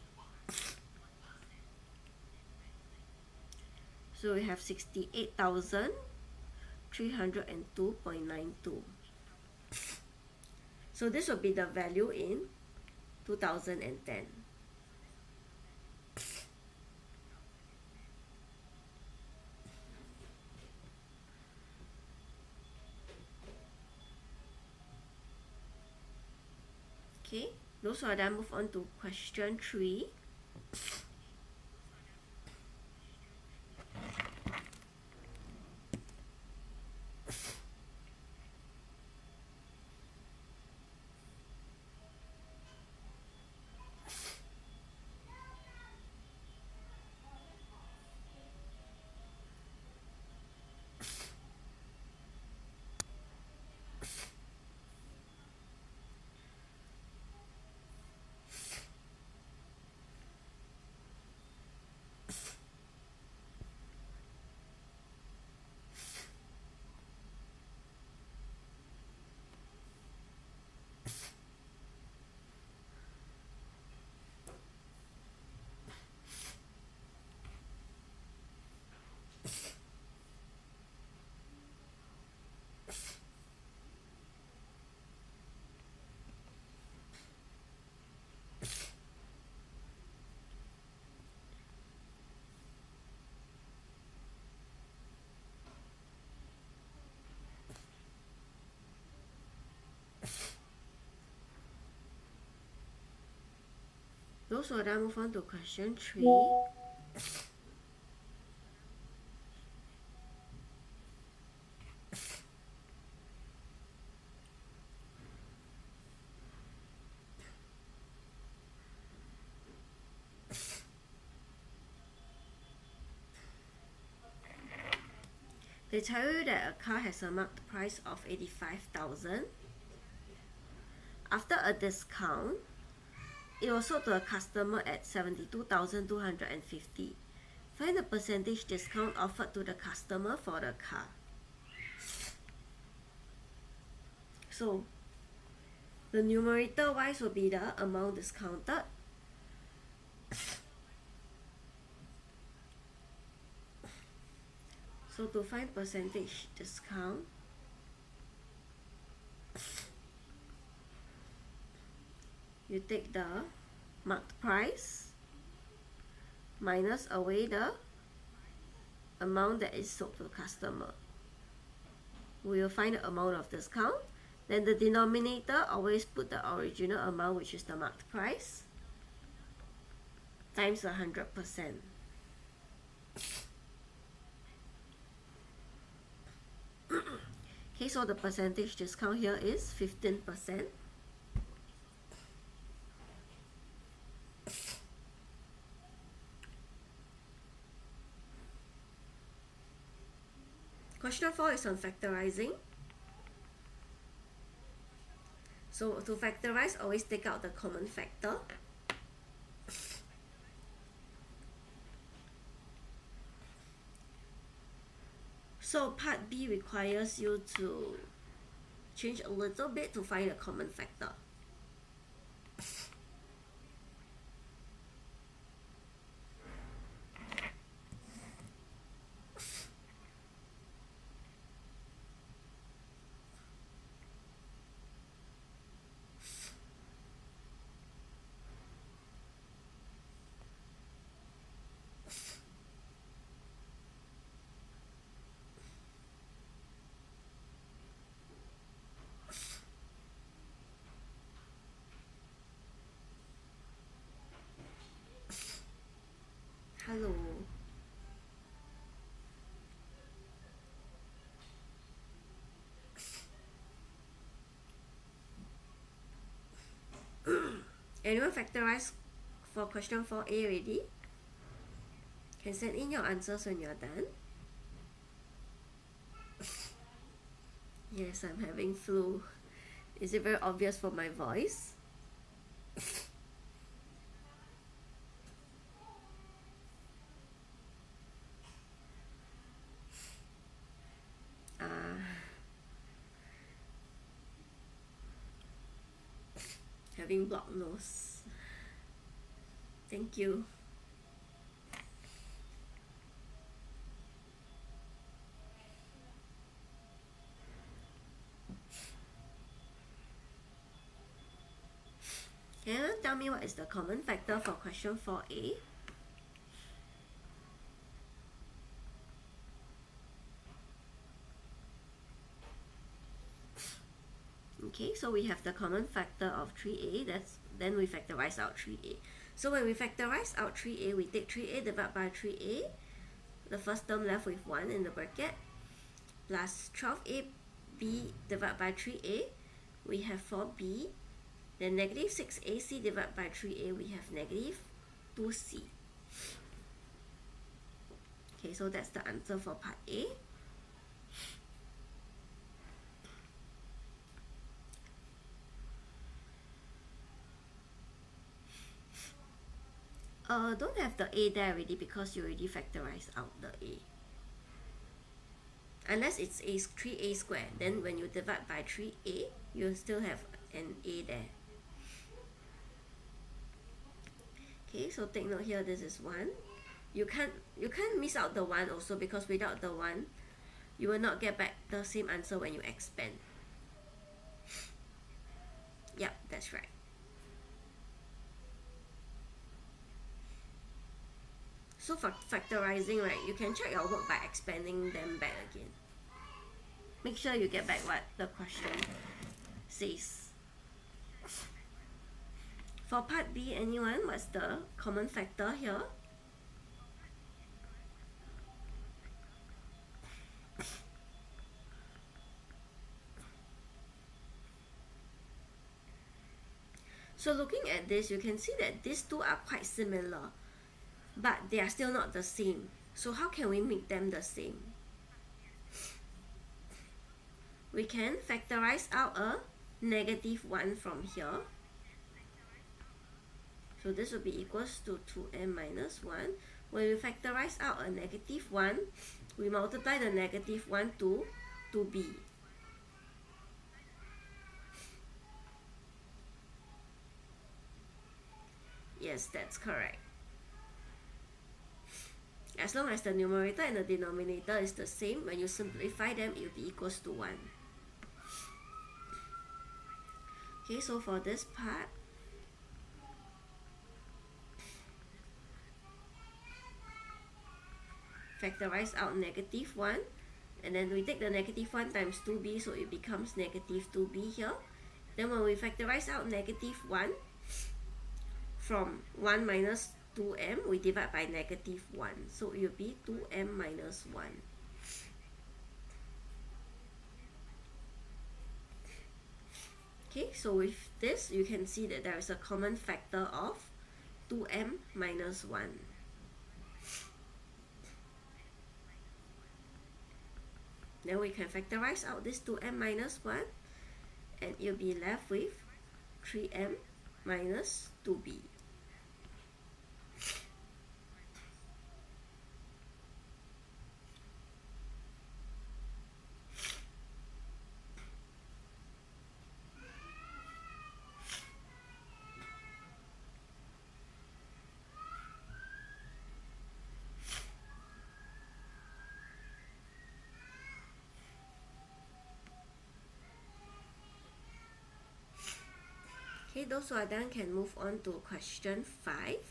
So we have 68,302.92. So this will be the value in 2010. Okay, those who are done, move on to question 3. Those will now move on to question 3. They tell you that a car has a marked price of 85,000. After a discount, it was sold to a customer at 72,250. Find the percentage discount offered to the customer for the car. So, the numerator wise will be the amount discounted. So to find percentage discount, you take the marked price minus away the amount that is sold to the customer. We will find the amount of discount. Then the denominator, always put the original amount, which is the marked price, times 100%. Okay, so the percentage discount here is 15%. Question 4 is on factorizing. So to factorize, always take out the common factor. So part B requires you to change a little bit to find a common factor. Hello. Anyone factorize for question 4A already? Can send in your answers when you're done. Yes, I'm having flu. Is it very obvious from my voice? Having blocked nose. Thank you. Can you tell me what is the common factor for question 4A? Okay, so we have the common factor of 3A, then we factorize out 3A. So when we factorize out 3A, we take 3A divided by 3A, the first term left with 1 in the bracket, plus 12AB divided by 3A, we have 4B, then negative 6AC divided by 3A, we have negative 2C. Okay, so that's the answer for part A. Don't have the A there already because you already factorized out the A. Unless it's 3A squared, then when you divide by 3A, you'll still have an A there. Okay, so take note here, this is 1. You can't miss out the 1 also, because without the 1, you will not get back the same answer when you expand. Yep, that's right. So for factorizing, right, you can check your work by expanding them back again. Make sure you get back what the question says. For part B, anyone, what's the common factor here? So looking at this, you can see that these two are quite similar, but they are still not the same. So how can we make them the same? We can factorize out a -1 from here. So this will be equals to 2m minus 1. When we factorize out a -1, we multiply the -1 to 2b. Yes, that's correct. As long as the numerator and the denominator is the same, when you simplify them, it will be equals to 1. Okay, so for this part, factorize out -1, and then we take the -1 times 2b, so it becomes -2b here. Then when we factorize out -1 from 1 minus 2m, we divide by -1, so it will be 2m minus 1. Okay, so with this, you can see that there is a common factor of 2m minus 1. Then we can factorize out this 2m minus 1, and you'll be left with 3m minus 2b. Okay, those who are done can move on to question 5.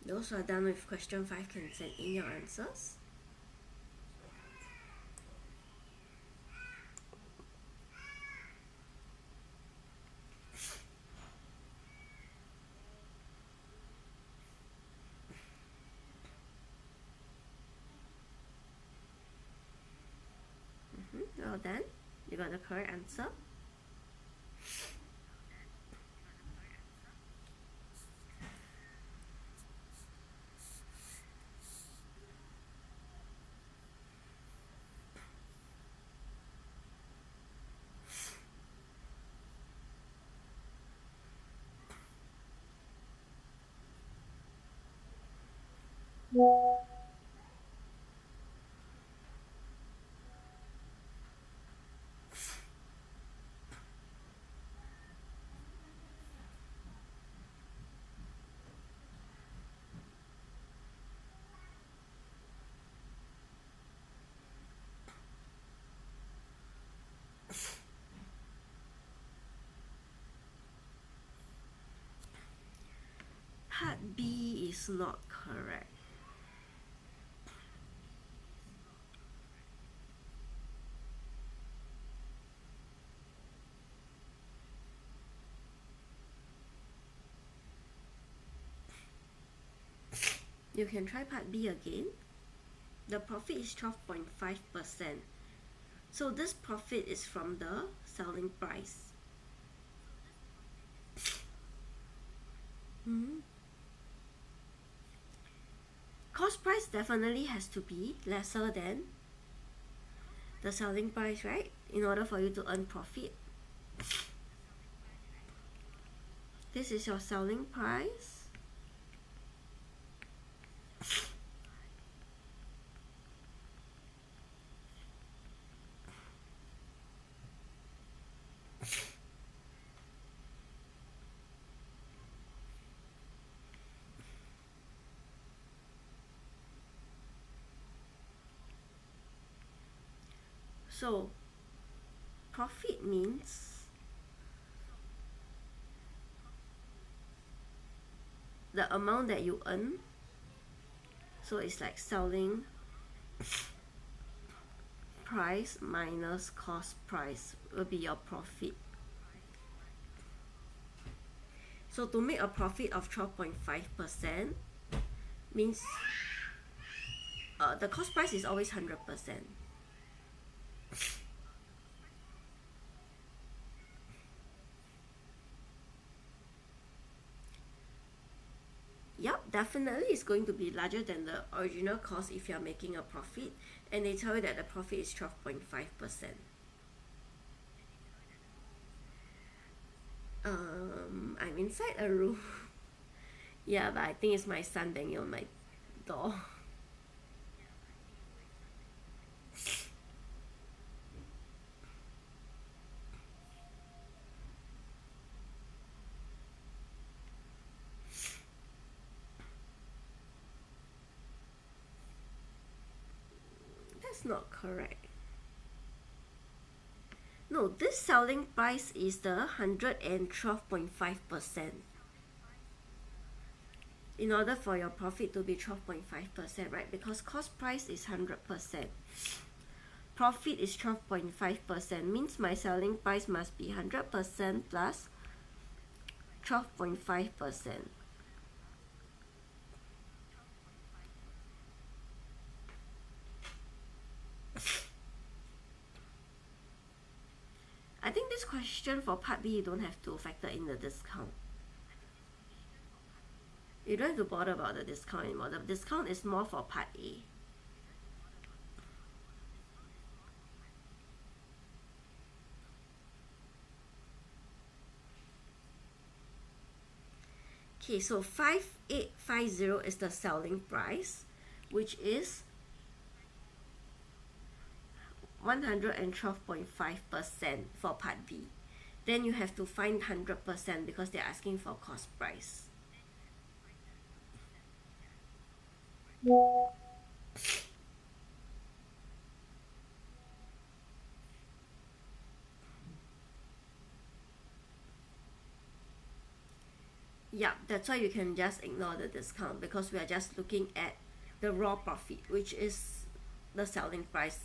Those who are done with question 5 can send in your answers. Well done. You got the correct answer. Part B is not correct. You can try part B again. The profit is 12.5%. So this profit is from the selling price. Cost price definitely has to be lesser than the selling price, right? In order for you to earn profit. This is your selling price. So profit means the amount that you earn. So it's like selling price minus cost price will be your profit. So to make a profit of 12.5% means the cost price is always 100%. Yep, definitely it's going to be larger than the original cost if you're making a profit, and they tell you that the profit is 12.5%. I'm inside a room. Yeah, but I think it's my son banging on my door. That's not correct. No, this selling price is the 112.5%. In order for your profit to be 12.5%, right? Because cost price is 100%. Profit is 12.5%, means my selling price must be 100% plus 12.5%. I think this question for part B, you don't have to factor in the discount. You don't have to bother about the discount anymore. The discount is more for part A. Okay, so 5850 is the selling price, which is 112.5% for part B. Then you have to find 100% because they're asking for cost price. Yeah, that's why you can just ignore the discount because we are just looking at the raw profit, which is the selling price.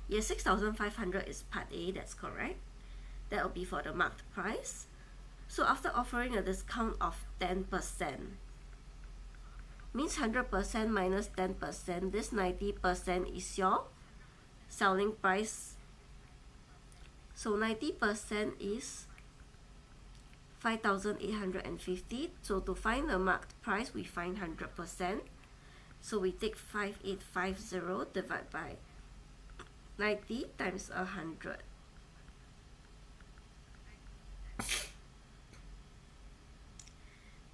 Yes, 6,500 is part A, that's correct. That will be for the marked price. So after offering a discount of 10%, means 100% minus 10%, this 90% is your selling price. So 90% is 5,850. So to find the marked price, we find 100%. So we take 5850 divided by 90 times 100.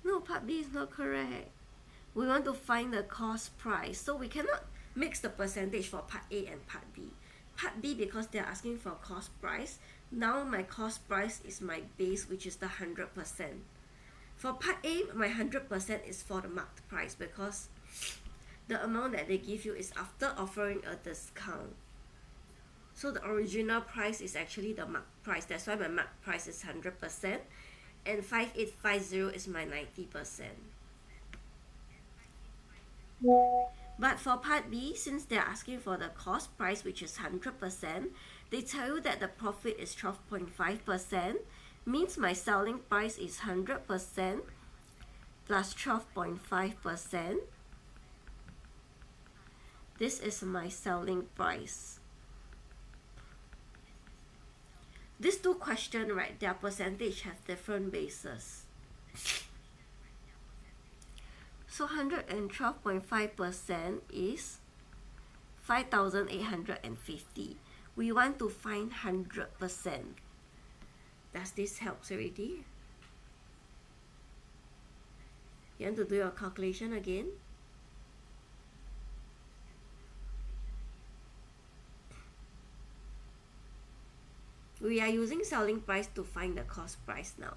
No, part B is not correct. We want to find the cost price. So we cannot mix the percentage for part A and part B. Part B, because they're asking for cost price, now my cost price is my base, which is the 100%. For part A, my 100% is for the marked price because the amount that they give you is after offering a discount. So the original price is actually the marked price. That's why my marked price is 100%. And 5850 is my 90%. But for part B, since they're asking for the cost price, which is 100%, they tell you that the profit is 12.5%, means my selling price is 100% plus 12.5%. This is my selling price. These two questions, right, their percentage have different bases. So 112.5% is 5,850. We want to find 100%. Does this help already? You want to do your calculation again? We are using selling price to find the cost price now.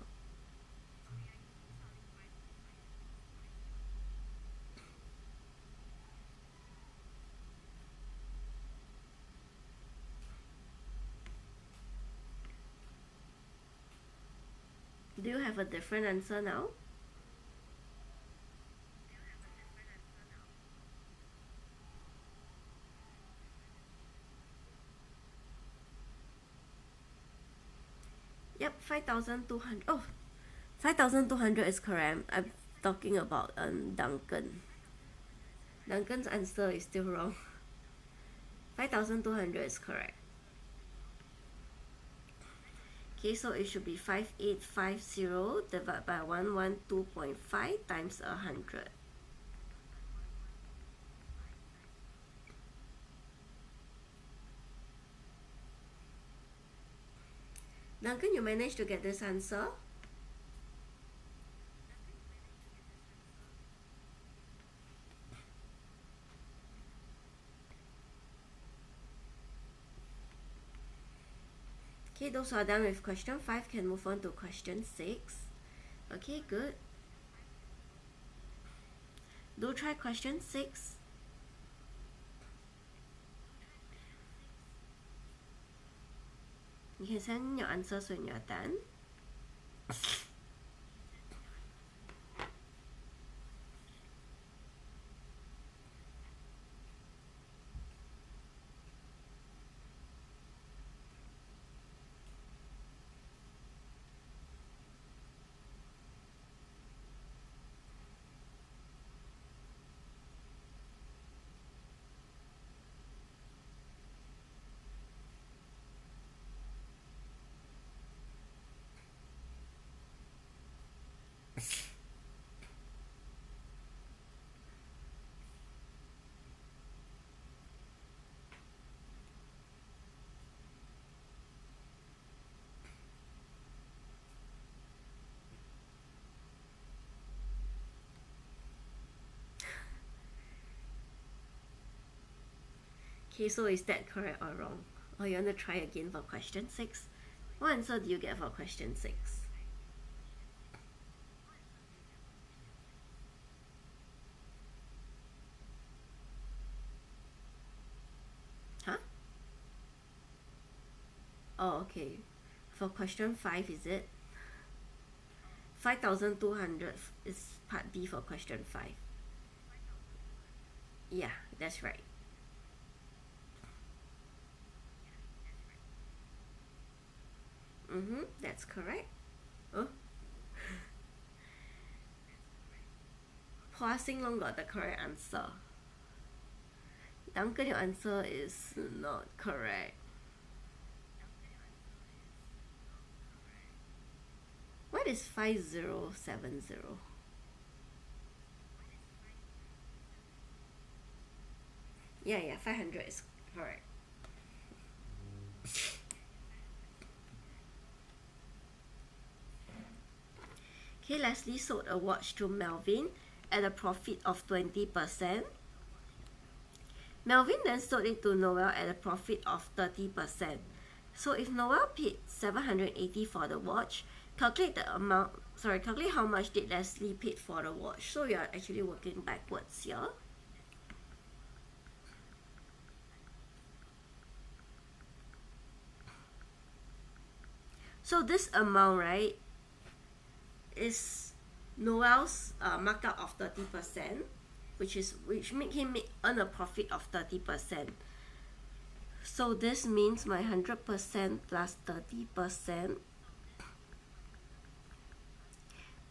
Do you have a different answer now? Yep, 5,200. Oh, 5,200 is correct. I'm talking about Duncan. Duncan's answer is still wrong. 5,200 is correct. Okay, so it should be 5850 divided by 112.5 times 100. Duncan, you managed to get this answer? Okay, those who are done with question 5 can move on to question 6. Okay, good. Do try question 6. You can send your answers when you're done. Okay, so is that correct or wrong? Or you want to try again for question 6? What answer do you get for question 6? Huh? Oh, okay. For question 5, is it? 5,200 is part B for question 5. Yeah, that's right. That's correct. Oh. Hua Sing Long got the correct answer. Duncan, your answer is not correct. What is 5070? Yeah, 500 is correct. Okay, Leslie sold a watch to Melvin at a profit of 20%. Melvin then sold it to Noel at a profit of 30%. So if Noel paid $780 for the watch, calculate how much did Leslie paid for the watch. So we are actually working backwards here. So this amount, right, is Noel's markup of 30%, which make him earn a profit of 30%. So this means my 100% plus 30%.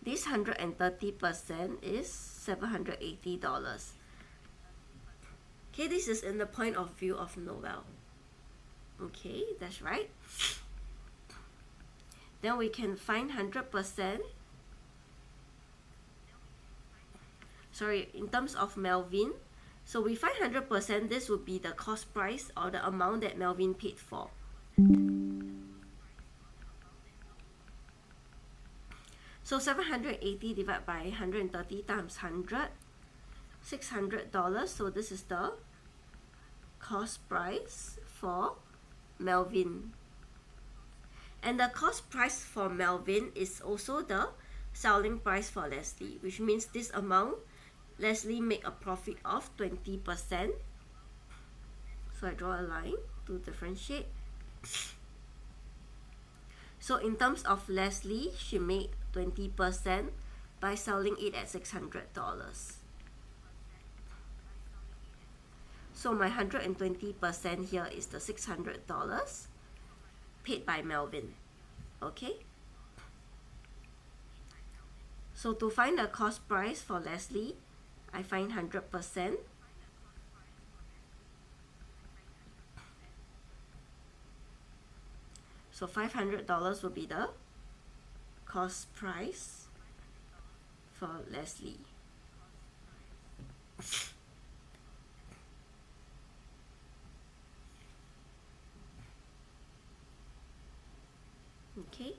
This 130% is $780. Okay, this is in the point of view of Noel. Okay, that's right. Then we can find 100%. in terms of Melvin, so we find 100%, this would be the cost price or the amount that Melvin paid for. So 780 divided by 130 times 100, $600. So this is the cost price for Melvin. And the cost price for Melvin is also the selling price for Leslie, which means this amount Leslie make a profit of 20%. So I draw a line to differentiate. So in terms of Leslie, she made 20% by selling it at $600. So my 120% here is the $600 paid by Melvin. Okay? So to find the cost price for Leslie, I find 100%. So $500 will be the cost price for Leslie. Okay.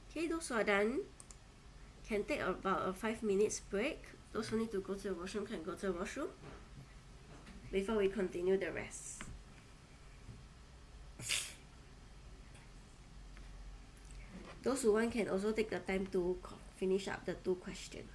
Okay, those who are done can take about a 5 minutes break. Those who need to go to the washroom can go to the washroom before we continue the rest. Those who want can also take the time to finish up the 2 questions.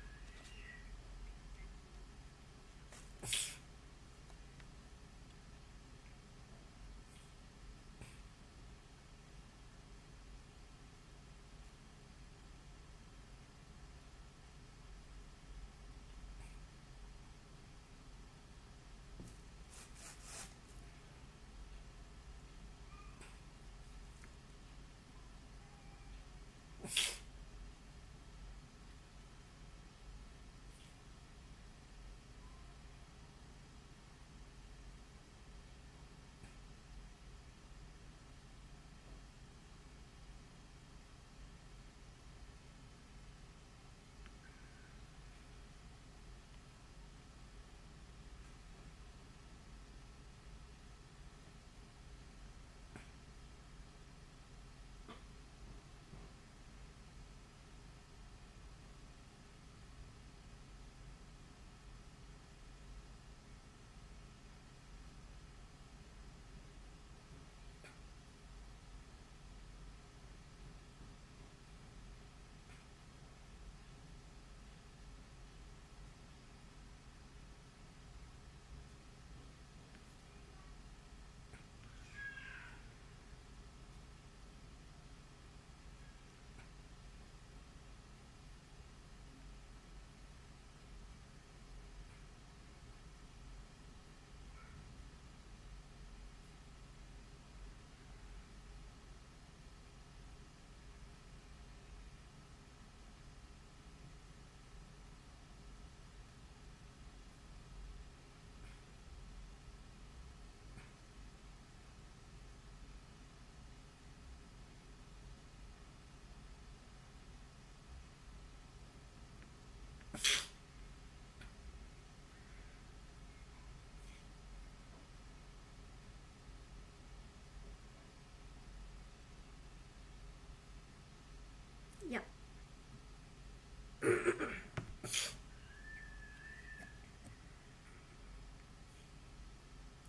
Yep.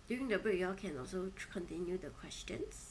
During the break, you all can also continue the questions.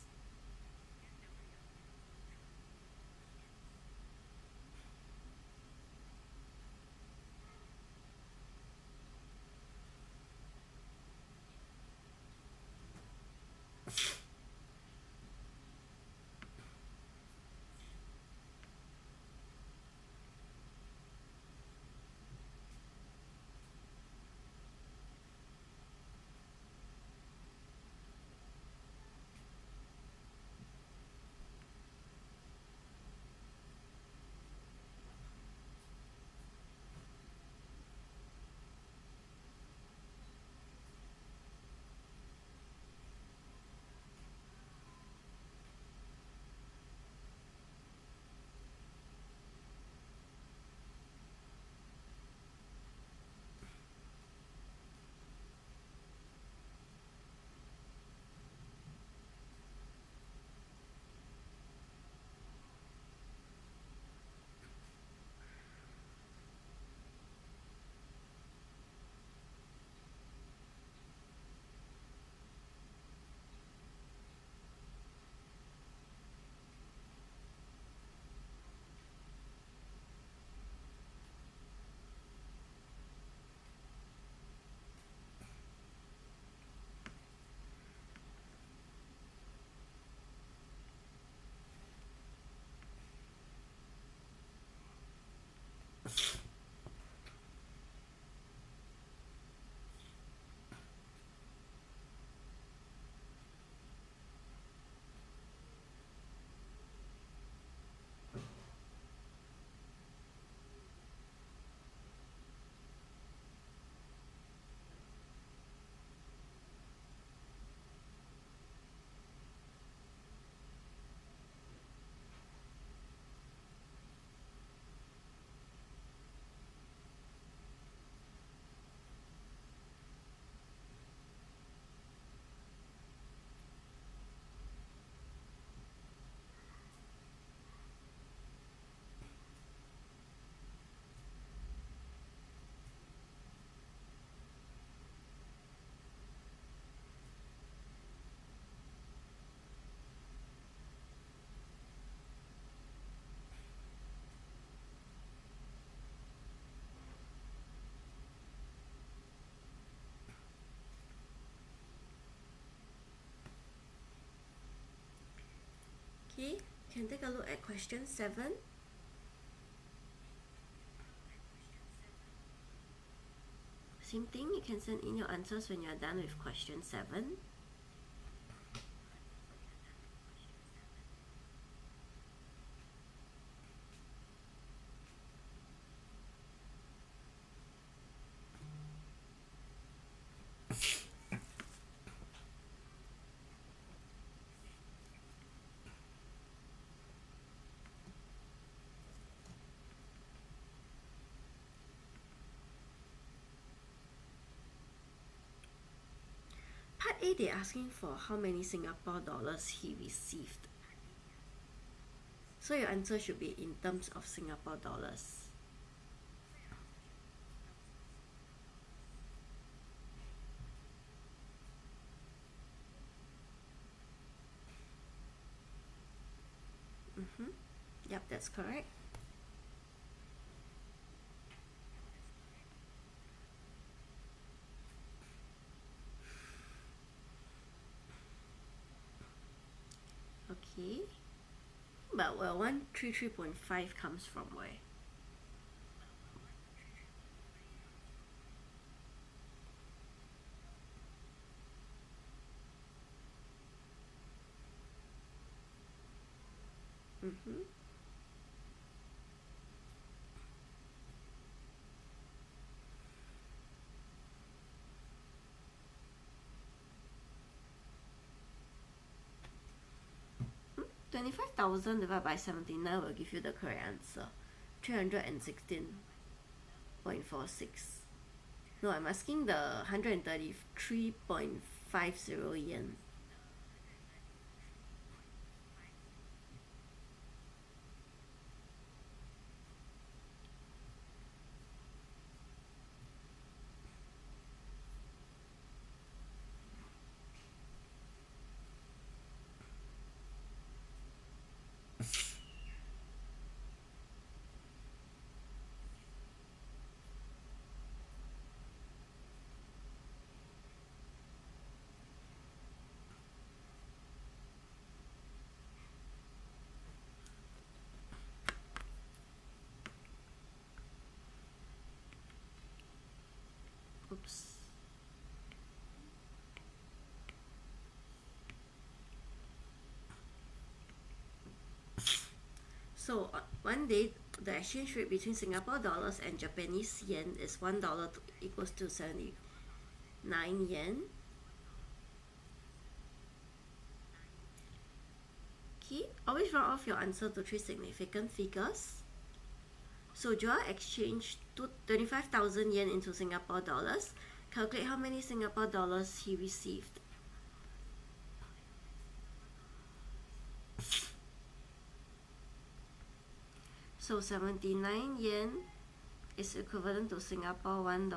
Okay, can take a look at question 7. Same thing, you can send in your answers when you're done with question 7. Part A, they're asking for how many Singapore dollars he received. So your answer should be in terms of Singapore dollars. Yep, that's correct. Okay. But well, 133.5 comes from where? Mm-hmm. Hmm? 25,000 divided by 79 will give you the correct answer. 316.46. No, I'm asking the 133.50 yen. Oops. So one day the exchange rate between Singapore dollars and Japanese yen is $1 equals to 79 yen. Okay, always round off your answer to 3 significant figures. So Joel exchanged 25,000 yen into Singapore dollars. Calculate how many Singapore dollars he received. So 79 yen is equivalent to Singapore $1.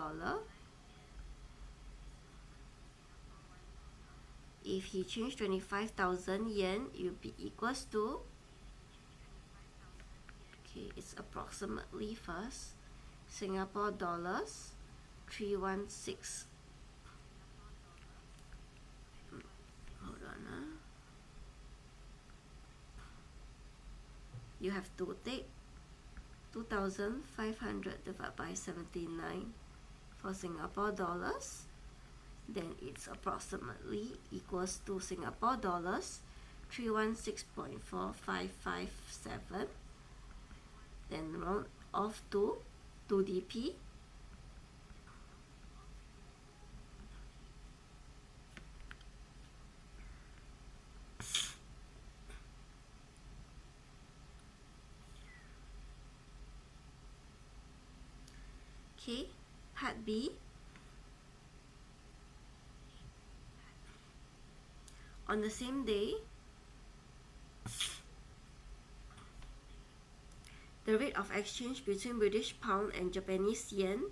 If he changed 25,000 yen, it will be equals to, okay, it's approximately first, Singapore dollars 316. Hold on. You have to take 2,500 divided by 79 for Singapore dollars, then it's approximately equals to Singapore dollars 316.4557, then round off to 2DP. Okay, part B. On the same day, the rate of exchange between British pound and Japanese yen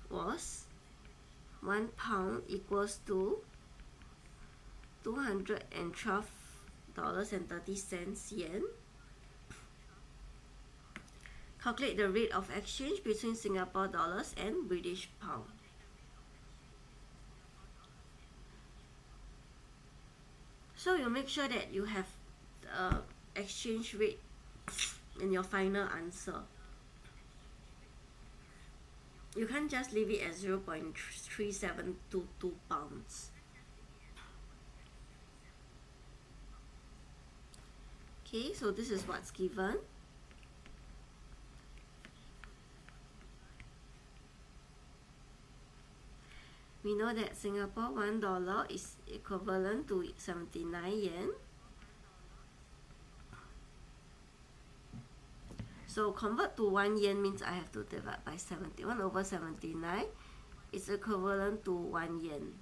was 1 pound equals to $212.30 yen. Calculate the rate of exchange between Singapore dollars and British pound. So you make sure that you have the exchange rate in your final answer. You can't just leave it at 0.3722 pounds. Okay, so this is what's given. We know that Singapore $1 is equivalent to 79 yen. So convert to 1 yen means I have to divide by 71 over 79. It's equivalent to 1 yen.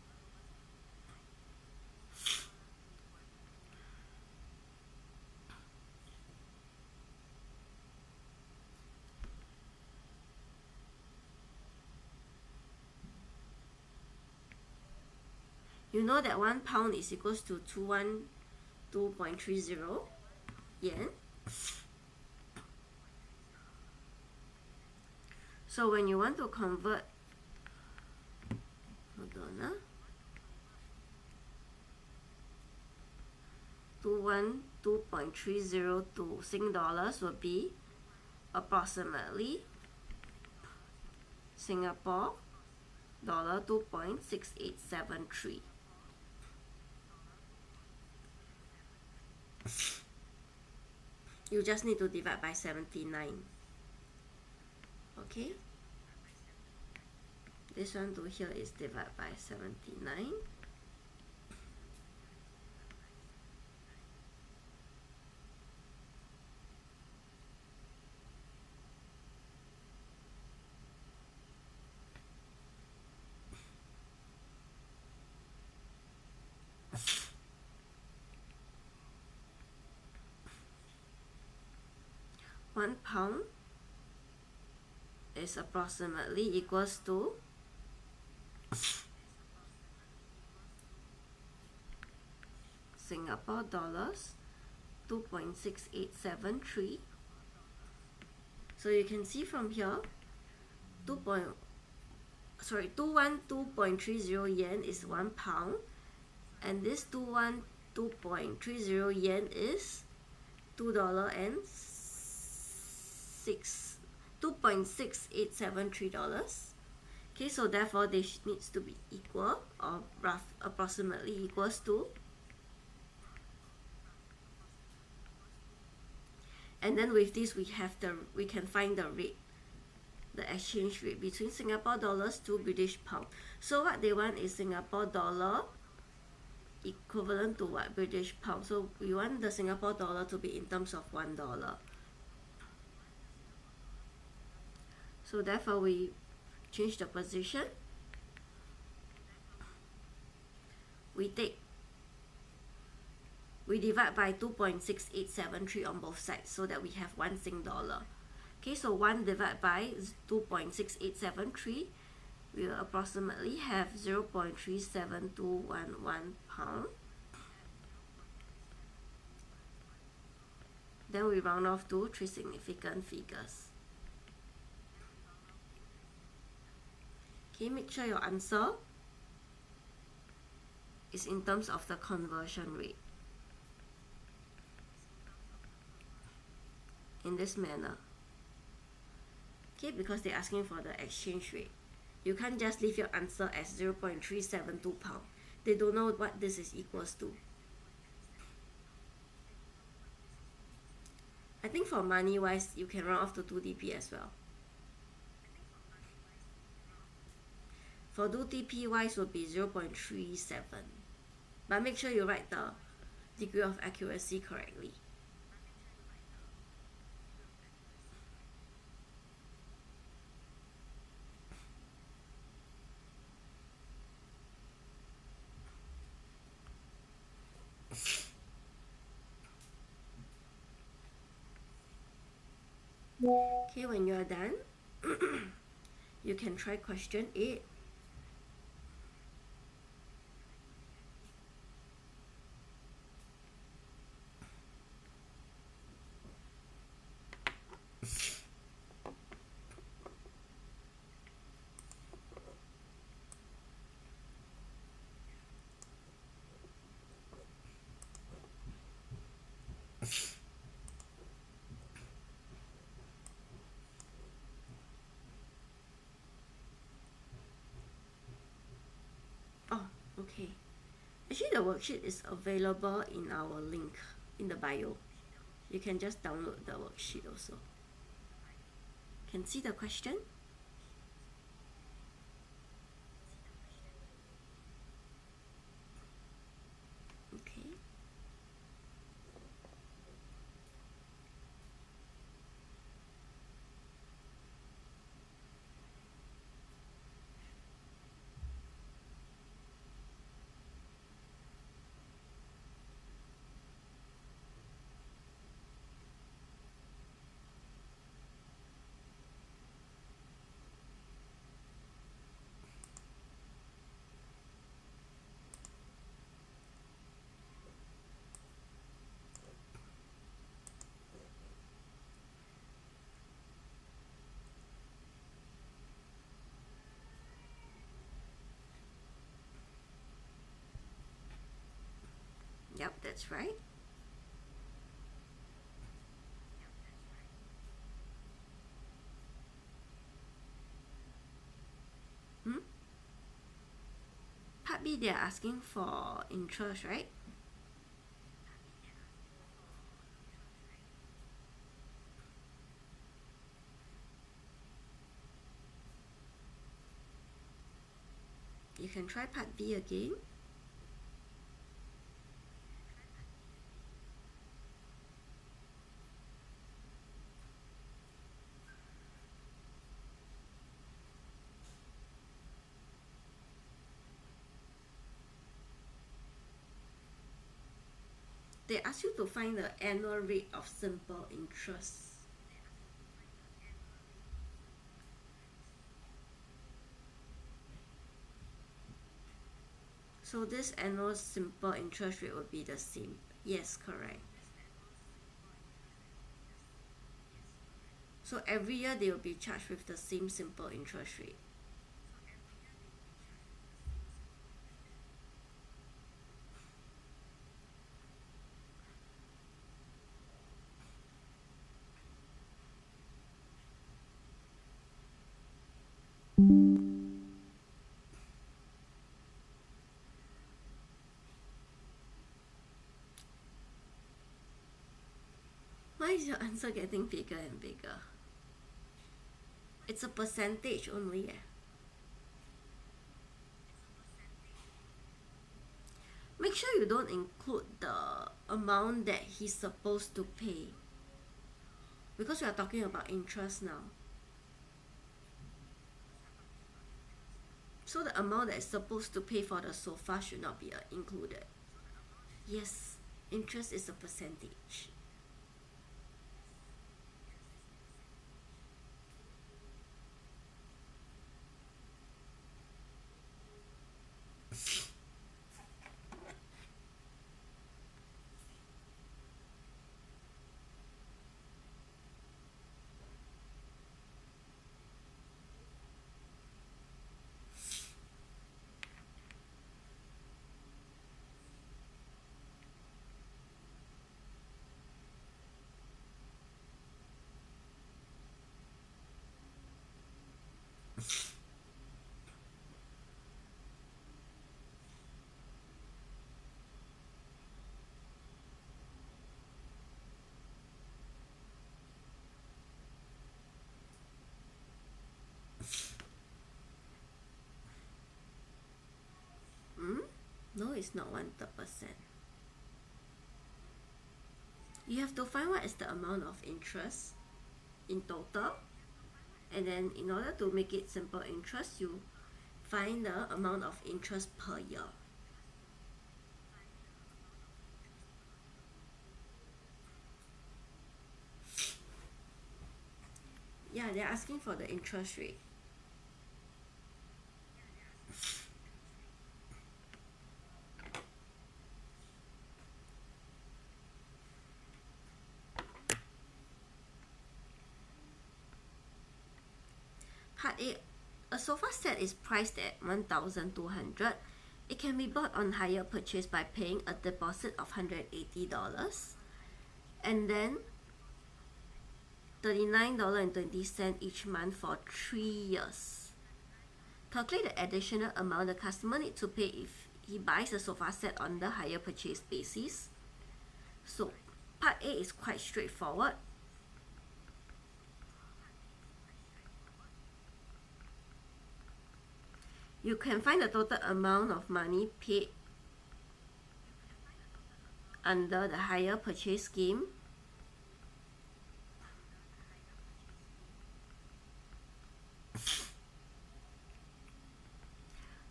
You know that 1 pound is equals to 212.30 yen. So when you want to convert, hold on, 212.30 to Sing dollars will be approximately Singapore dollar 2.6873. You just need to divide by 79. Okay, this one to here is divided by 79. £1 is approximately equals to Singapore dollars 2.6873. So you can see from here 212.30 yen is 1 pound, and this 212.30 yen is $2.6873. Okay, so therefore they needs to be equal, or approximately equals to. And then with this we can find the rate, the exchange rate between Singapore dollars to British pound. So what they want is Singapore dollar equivalent to what? British pound. So we want the Singapore dollar to be in terms of $1. So therefore we change the position. We divide by 2.6873 on both sides so that we have 1 Sing dollar. Okay, so 1 divided by 2.6873, we will approximately have 0.37211 pound. Then we round off to 3 significant figures. Okay, make sure your answer is in terms of the conversion rate. In this manner. Okay, because they're asking for the exchange rate. You can't just leave your answer as 0.372 pound. They don't know what this is equals to. I think for money wise, you can round off to 2 dp as well. For 2 dp wise would be 0.37. But make sure you write the degree of accuracy correctly. Okay, when you're done, you can try question 8. Oh, okay. Actually, the worksheet is available in our link in the bio. You can just download the worksheet also. Can see the question? Okay. Yep, that's right. Hmm? Part B, they're asking for interest, right? You can try part B again. They ask you to find the annual rate of simple interest. So this annual simple interest rate will be the same. Yes, correct. So every year they will be charged with the same simple interest rate. Why is your answer getting bigger and bigger? It's a percentage only. Make sure you don't include the amount that he's supposed to pay. Because we are talking about interest now. So the amount that is supposed to pay for the sofa should not be included. Yes, interest is a percentage. it's not 1/3%. You have to find what is the amount of interest in total, and then in order to make it simple interest, you find the amount of interest per year. Yeah, they're asking for the interest rate. Part A, a sofa set is priced at 1,200. It can be bought on hire purchase by paying a deposit of $180 and then $39.20 each month for 3 years. Calculate the additional amount the customer needs to pay if he buys a sofa set on the hire purchase basis. So part A is quite straightforward. You can find the total amount of money paid under the hire purchase scheme.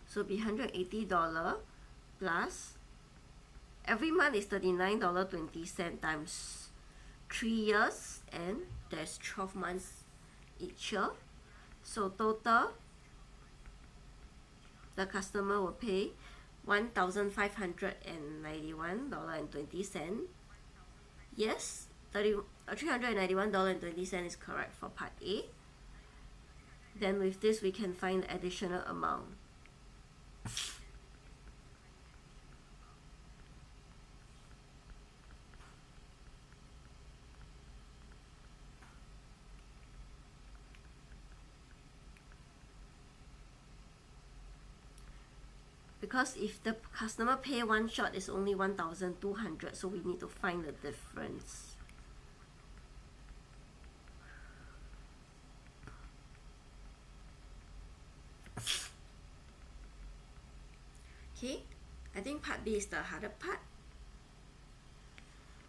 So it'll be $180 plus every month is $39.20 times 3 years, and there's 12 months each year. So total, the customer will pay $1,591.20. Yes, $391.20 is correct for part A. Then with this we can find the additional amount. Because if the customer pay one shot, it's only 1,200, so we need to find the difference. Okay, I think part B is the harder part.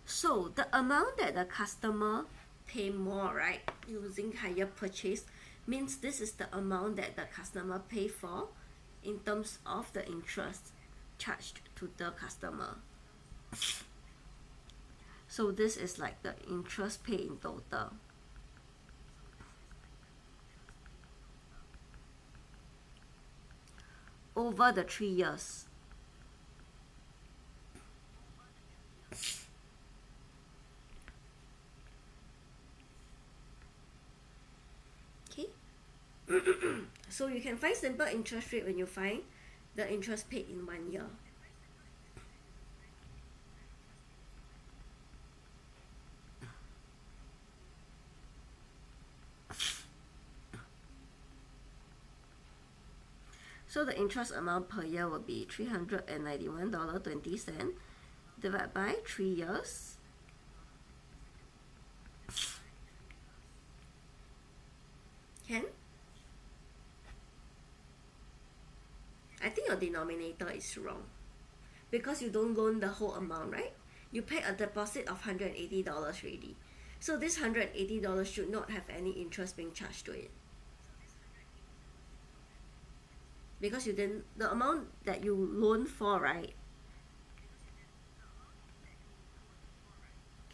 So the amount that the customer pay more, right, using hire purchase, means this is the amount that the customer pay for in terms of the interest charged to the customer. So this is like the interest paid in total. Over the 3 years. Okay. So you can find simple interest rate when you find the interest paid in 1 year. So the interest amount per year will be $391.20 divided by 3 years. Can? I think your denominator is wrong because you don't loan the whole amount, right? You pay a deposit of $180 already. So this $180 should not have any interest being charged to it. Because you didn't, the amount that you loan for, right?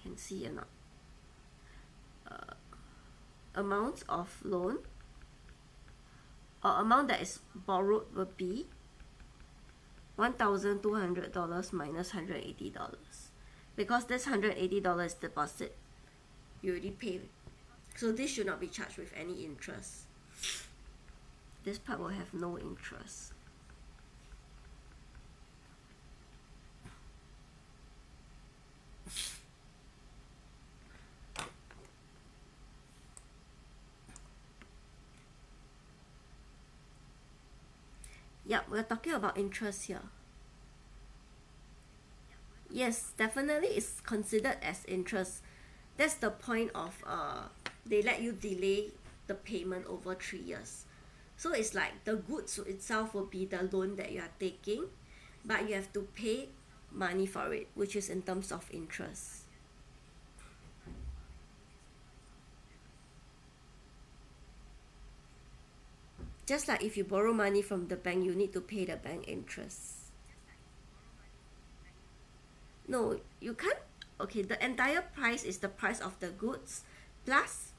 Can see or not? Amount of loan or amount that is borrowed will be $1,200 minus $180 because this $180 is deposit. You already pay. So this should not be charged with any interest. This part will have no interest. Yep, we're talking about interest here. Yes, definitely it's considered as interest. That's the point of they let you delay the payment over 3 years. So it's like the goods itself will be the loan that you are taking, but you have to pay money for it, which is in terms of interest. Just like if you borrow money from the bank, you need to pay the bank interest. No, you can't. Okay, the entire price is the price of the goods plus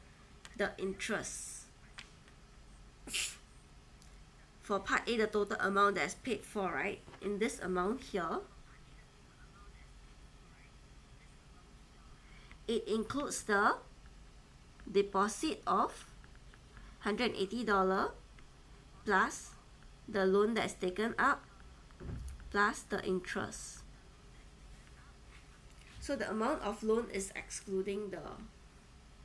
the interest. For part A, the total amount that's paid for, right? In this amount here, it includes the deposit of $180 plus the loan that's taken up plus the interest. So the amount of loan is excluding the,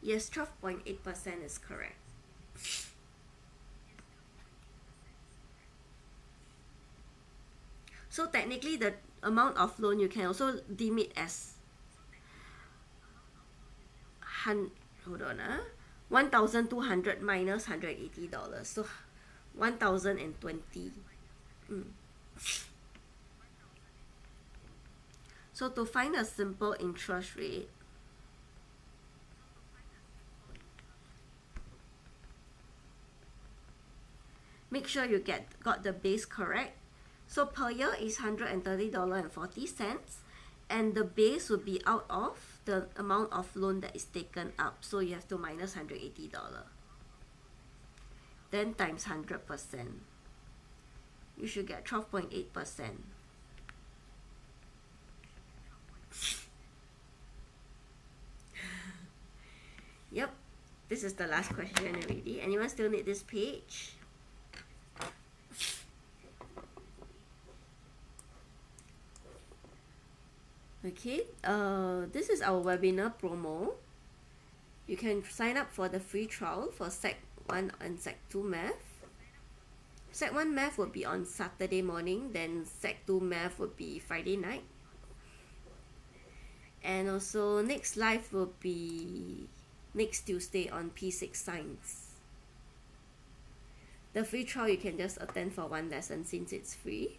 yes, 12.8% is correct. So technically the amount of loan you can also deem it as hold on, 1,200 minus $180, so 1,020. So to find a simple interest rate, make sure you got the base correct. So per year is $130.40, and the base would be out of the amount of loan that is taken up. So you have to minus $180. Then times 100%. You should get 12.8%. Yep, this is the last question already. Anyone still need this page? Okay, this is our webinar promo. You can sign up for the free trial for Sec 1 and Sec 2 Math. Sec 1 Math would be on Saturday morning, then Sec 2 Math would be Friday night. And also next live will be next Tuesday on P6 Science. The free trial you can just attend for one lesson since it's free.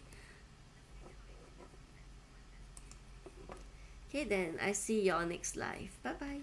Okay, then I see you all next live. Bye bye.